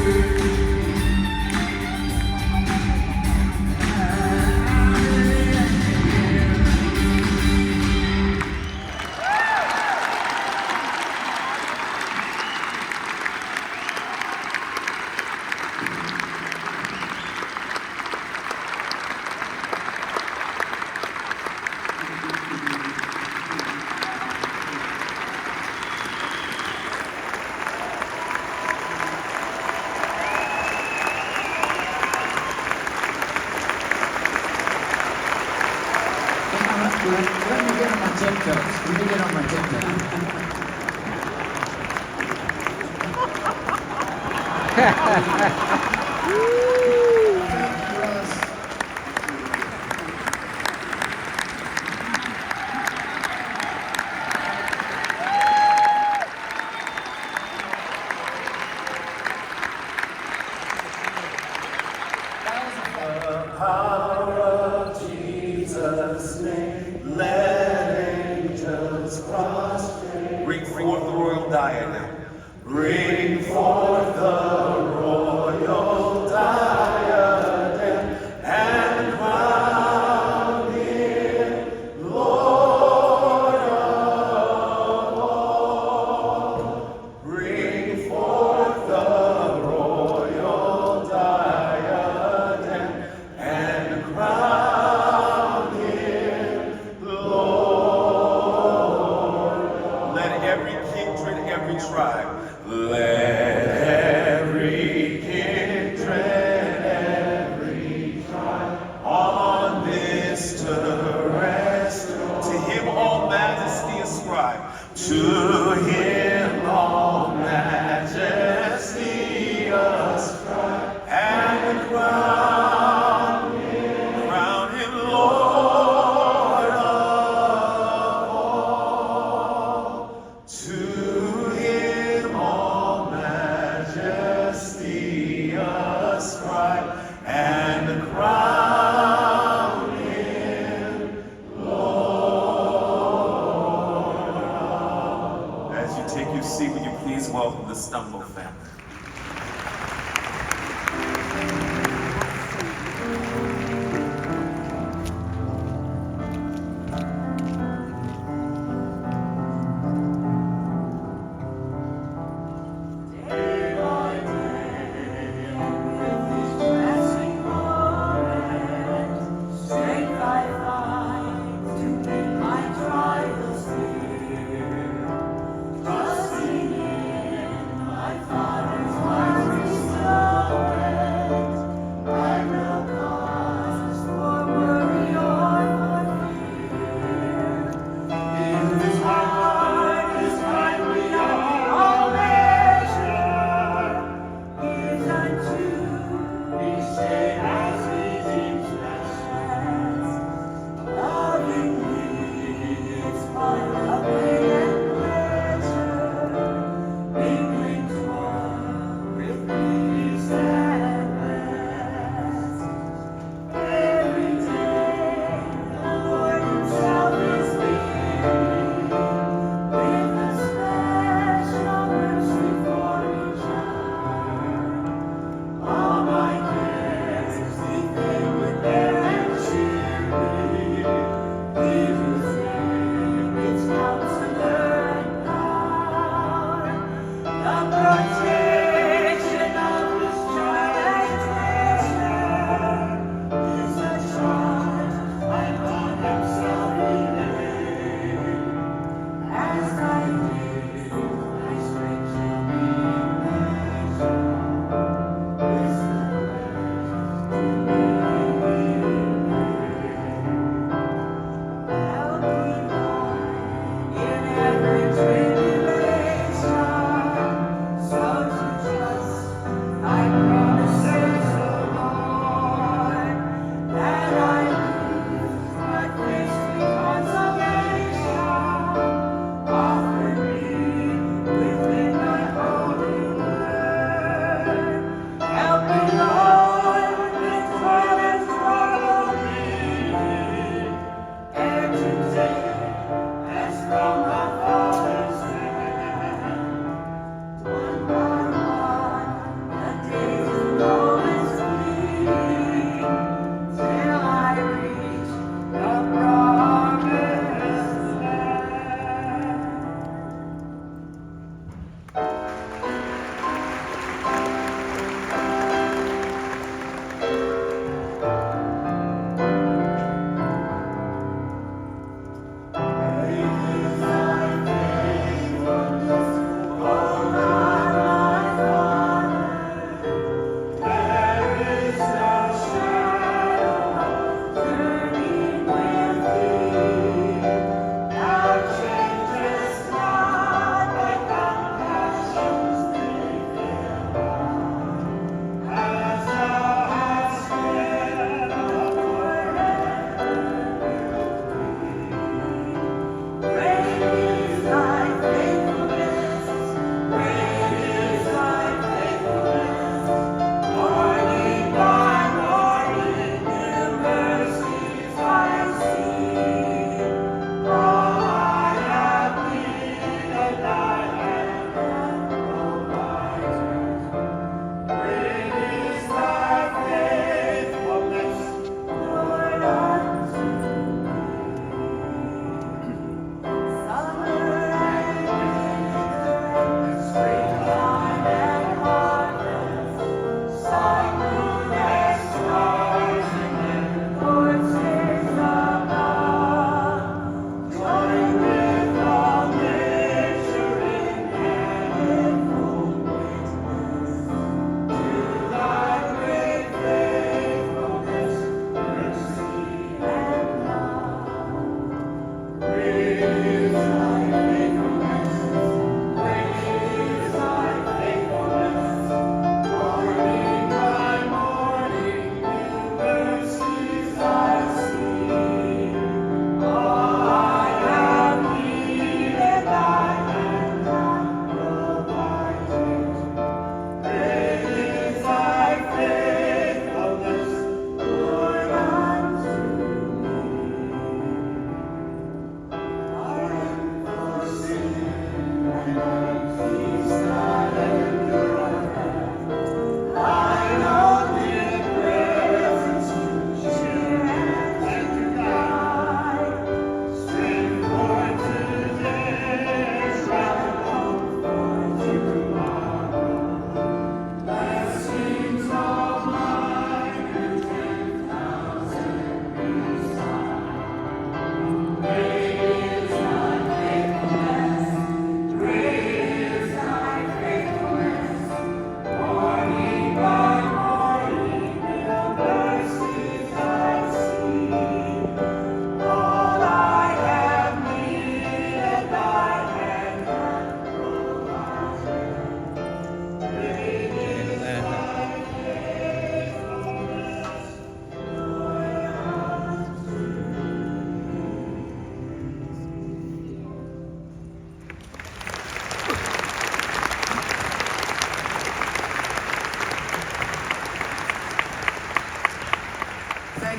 Let me get on my tiptoes. Let me get on my tiptoes. Bring forth the royal diadem. Bring forth the royal diadem.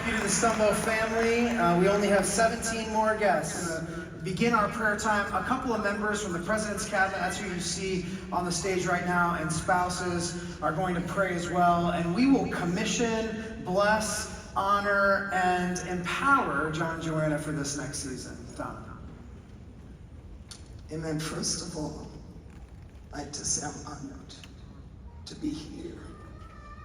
Thank you to the Stumbo family. We only have 17 more guests. Begin our prayer time. A couple of members from the President's Cabinet, that's who you see on the stage right now, and spouses are going to pray as well. And we will commission, bless, honor, and empower John and Joanna for this next season. Donna. Amen. First of all, I'd like to say I'm honored to be here,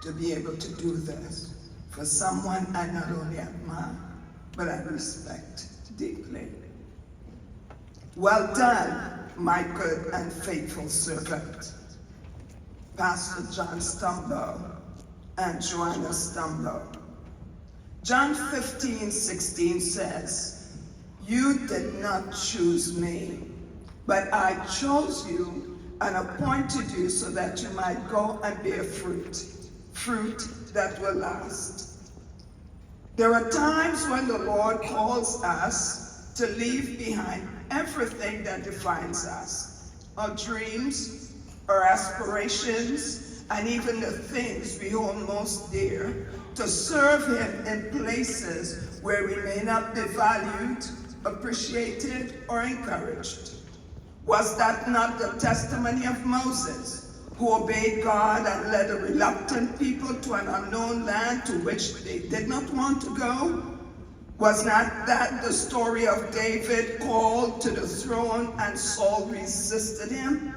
to be able to do this for someone I not only admire, but I respect deeply. Well done, my good and faithful servant, Pastor John Stumbo and Joanna Stumbo. John 15:16 says, "You did not choose me, but I chose you and appointed you so that you might go and bear fruit, fruit that will last." There are times when the Lord calls us to leave behind everything that defines us, our dreams, our aspirations, and even the things we hold most dear, to serve Him in places where we may not be valued, appreciated, or encouraged. Was that not the testimony of Moses, who obeyed God and led a reluctant people to an unknown land to which they did not want to go? Was not that the story of David called to the throne and Saul resisted him?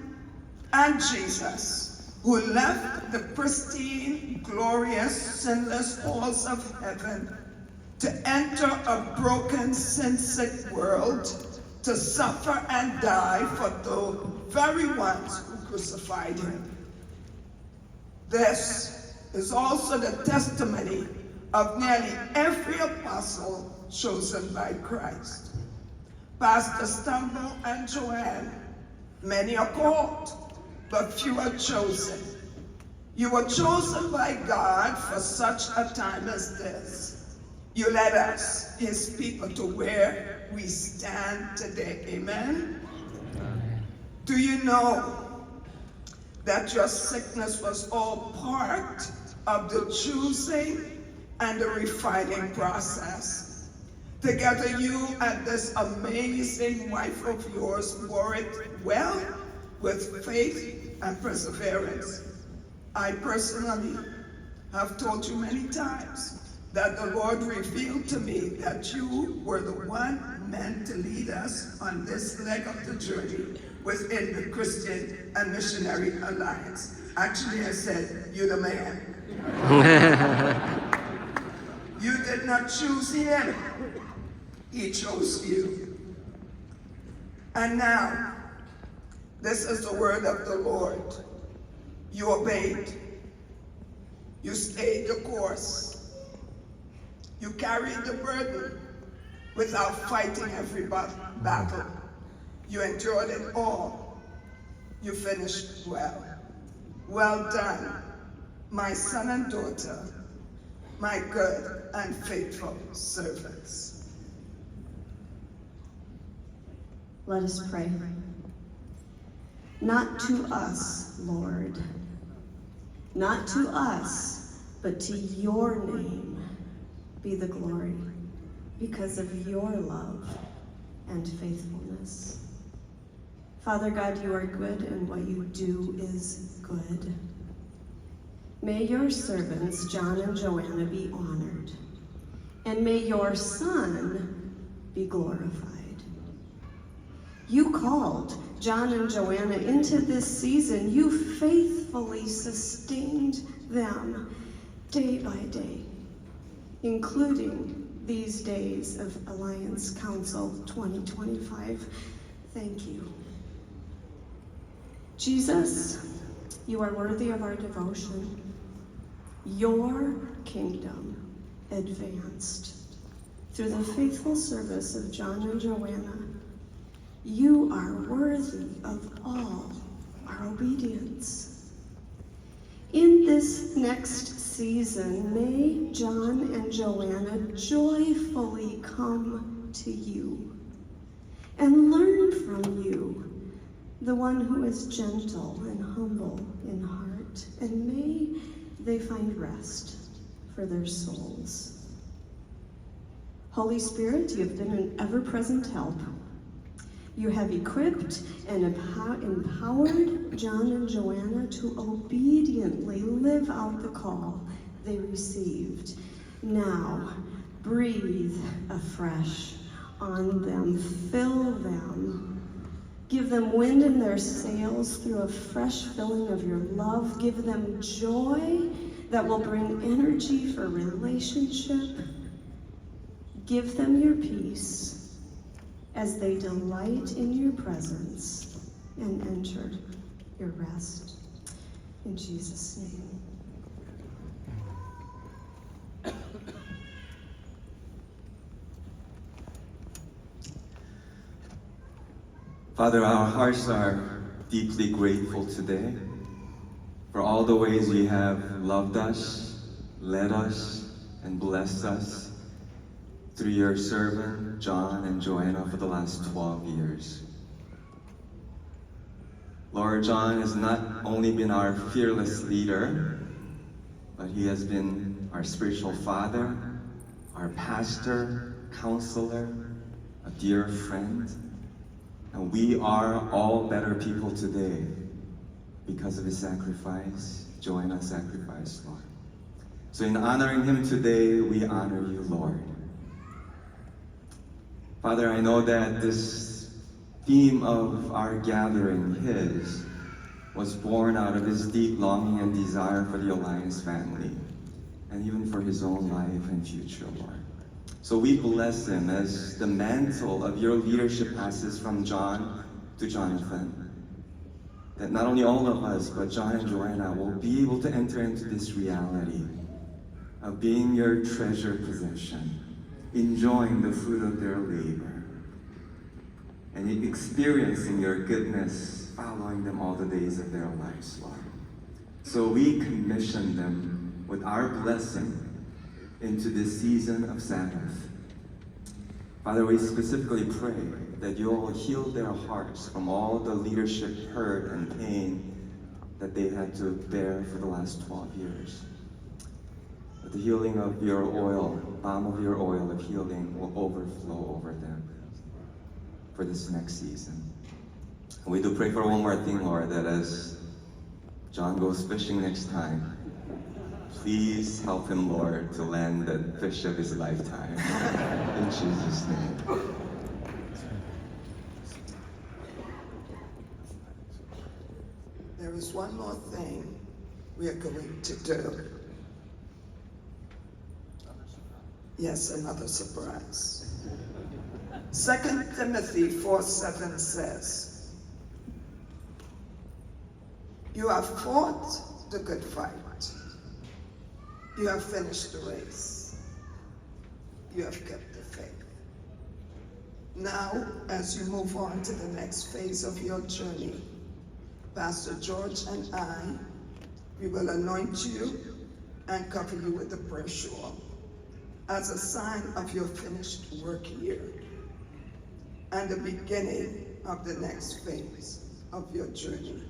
And Jesus, who left the pristine, glorious, sinless halls of heaven to enter a broken, sin-sick world, to suffer and die for the very ones who crucified him. This is also the testimony of nearly every apostle chosen by Christ. Pastor Stumbo and Joanne, many are called, but few are chosen. You were chosen by God for such a time as this. You led us, His people, to where we stand today. Amen? Do you know that your sickness was all part of the choosing and the refining process? Together, you and this amazing wife of yours bore it well with faith and perseverance. I personally have told you many times that the Lord revealed to me that you were the one meant to lead us on this leg of the journey within the Christian and Missionary Alliance. Actually, I said, you're the man. You did not choose him. He chose you. And now, this is the word of the Lord. You obeyed. You stayed the course. You carried the burden without fighting every battle. You endured it all. You finished well. Well done, my son and daughter, my good and faithful servants. Let us pray. Not to us, Lord, not to us, but to your name be the glory because of your love and faithfulness. Father God, you are good and what you do is good. May your servants, John and Joanna, be honored, and may your Son be glorified. You called John and Joanna into this season. You faithfully sustained them day by day, including these days of Alliance Council 2025. Thank you. Jesus, you are worthy of our devotion. Your kingdom advanced through the faithful service of John and Joanna. You are worthy of all our obedience. In this next season, may John and Joanna joyfully come to you and learn from you, the one who is gentle and humble in heart, and may they find rest for their souls. Holy Spirit, you have been an ever-present help. You have equipped and empowered John and Joanna to obediently live out the call they received. Now, breathe afresh on them, fill them. Give them wind in their sails through a fresh filling of your love. Give them joy that will bring energy for relationship. Give them your peace as they delight in your presence and enter your rest. In Jesus' name. Father, our hearts are deeply grateful today for all the ways you have loved us, led us, and blessed us through your servant, John and Joanna, for the last 12 years. Lord, John has not only been our fearless leader, but he has been our spiritual father, our pastor, counselor, a dear friend. And we are all better people today because of his sacrifice, Joanna's sacrifice, Lord. So in honoring him today, we honor you, Lord. Father, I know that this theme of our gathering, his, was born out of his deep longing and desire for the Alliance family, and even for his own life and future, Lord. So we bless him as the mantle of your leadership passes from John to Jonathan. That not only all of us, but John and Joanna will be able to enter into this reality of being your treasured possession, enjoying the fruit of their labor, and experiencing your goodness following them all the days of their lives, Lord. So we commission them with our blessing into this season of Sabbath. Father, we specifically pray that you will heal their hearts from all the leadership hurt and pain that they had to bear for the last 12 years. That the healing of your oil, balm of your oil of healing will overflow over them for this next season. And we do pray for one more thing, Lord, that as John goes fishing next time, please help him, Lord, to land the fish of his lifetime. In Jesus' name. There is one more thing we are going to do. Yes, another surprise. 2 Timothy 4:7 says, you have fought the good fight. You have finished the race. You have kept the faith. Now, as you move on to the next phase of your journey, Pastor George and I, we will anoint you and cover you with the fresh oil as a sign of your finished work here and the beginning of the next phase of your journey.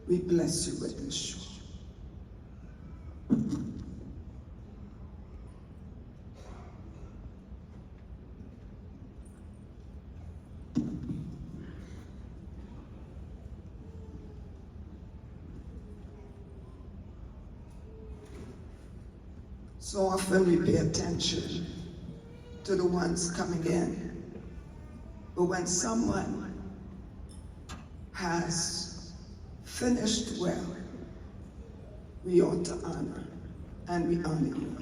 We bless you with this oil. So often we pay attention to the ones coming in, but when someone has finished well, we ought to honor, and we honor you.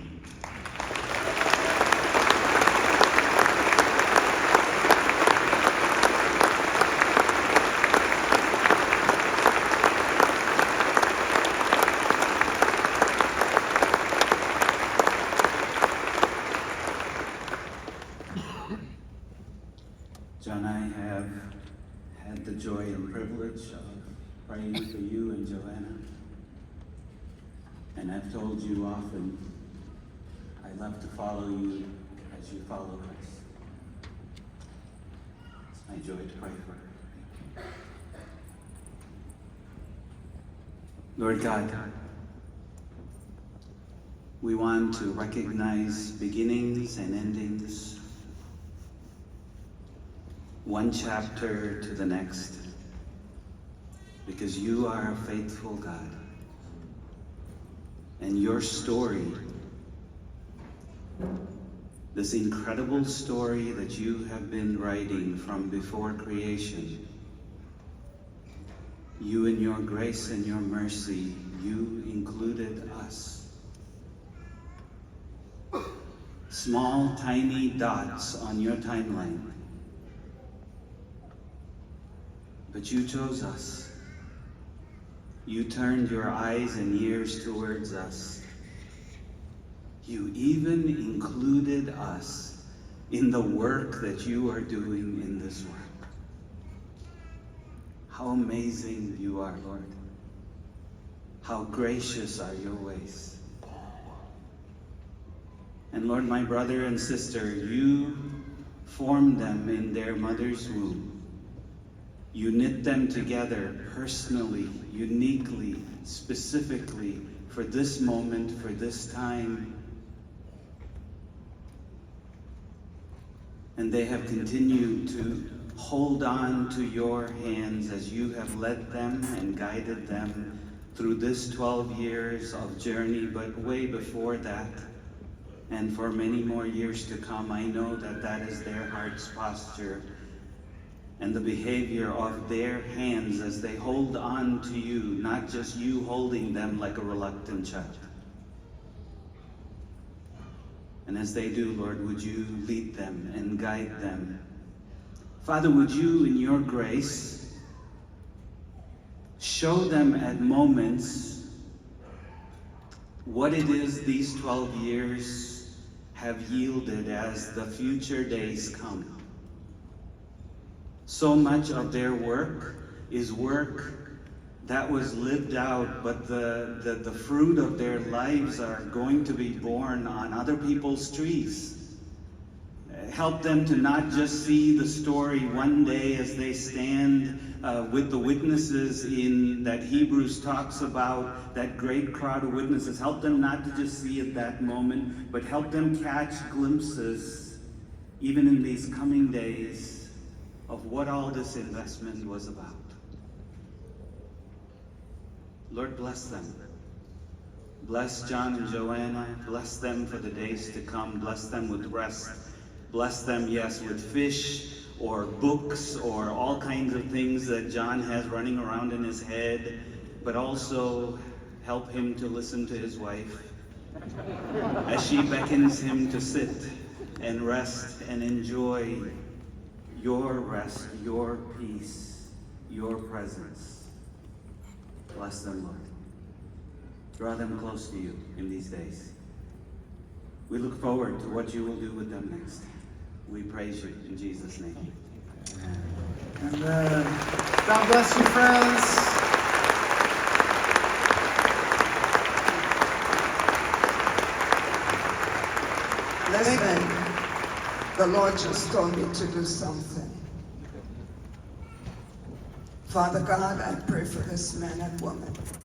John and I have had the joy and privilege praying for you and Joanna. And I've told you often, I love to follow you as you follow Christ. It's my joy to pray for her. Lord God, we want to recognize beginnings and endings, one chapter to the next, because you are a faithful God. And your story, this incredible story that you have been writing from before creation, you in your grace and your mercy, you included us. Small, tiny dots on your timeline. But you chose us. You turned your eyes and ears towards us. You even included us in the work that you are doing in this world. How amazing you are, Lord. How gracious are your ways. And Lord, my brother and sister, you formed them in their mother's womb. You knit them together personally, uniquely, specifically for this moment, for this time. And they have continued to hold on to your hands as you have led them and guided them through this 12 years of journey, but way before that. And for many more years to come, I know that that is their heart's posture and the behavior of their hands as they hold on to you, not just you holding them like a reluctant child. And as they do, Lord, would you lead them and guide them? Father, would you, in your grace, show them at moments what it is these 12 years have yielded as the future days come. So much of their work is work that was lived out, but the fruit of their lives are going to be born on other people's trees. Help them to not just see the story one day as they stand with the witnesses in that Hebrews talks about, that great crowd of witnesses. Help them not to just see at that moment, but help them catch glimpses, even in these coming days, of what all this investment was about. Lord, bless them. Bless John and Joanna. Bless them for the days to come. Bless them with rest. Bless them, yes, with fish or books or all kinds of things that John has running around in his head, but also help him to listen to his wife as she beckons him to sit and rest and enjoy your rest, your peace, your presence. Bless them, Lord. Draw them close to you in these days. We look forward to what you will do with them next. We praise you in Jesus' name. Amen. God bless you, friends. Listen, the Lord just told me to do something. Father God, I pray for this man and woman.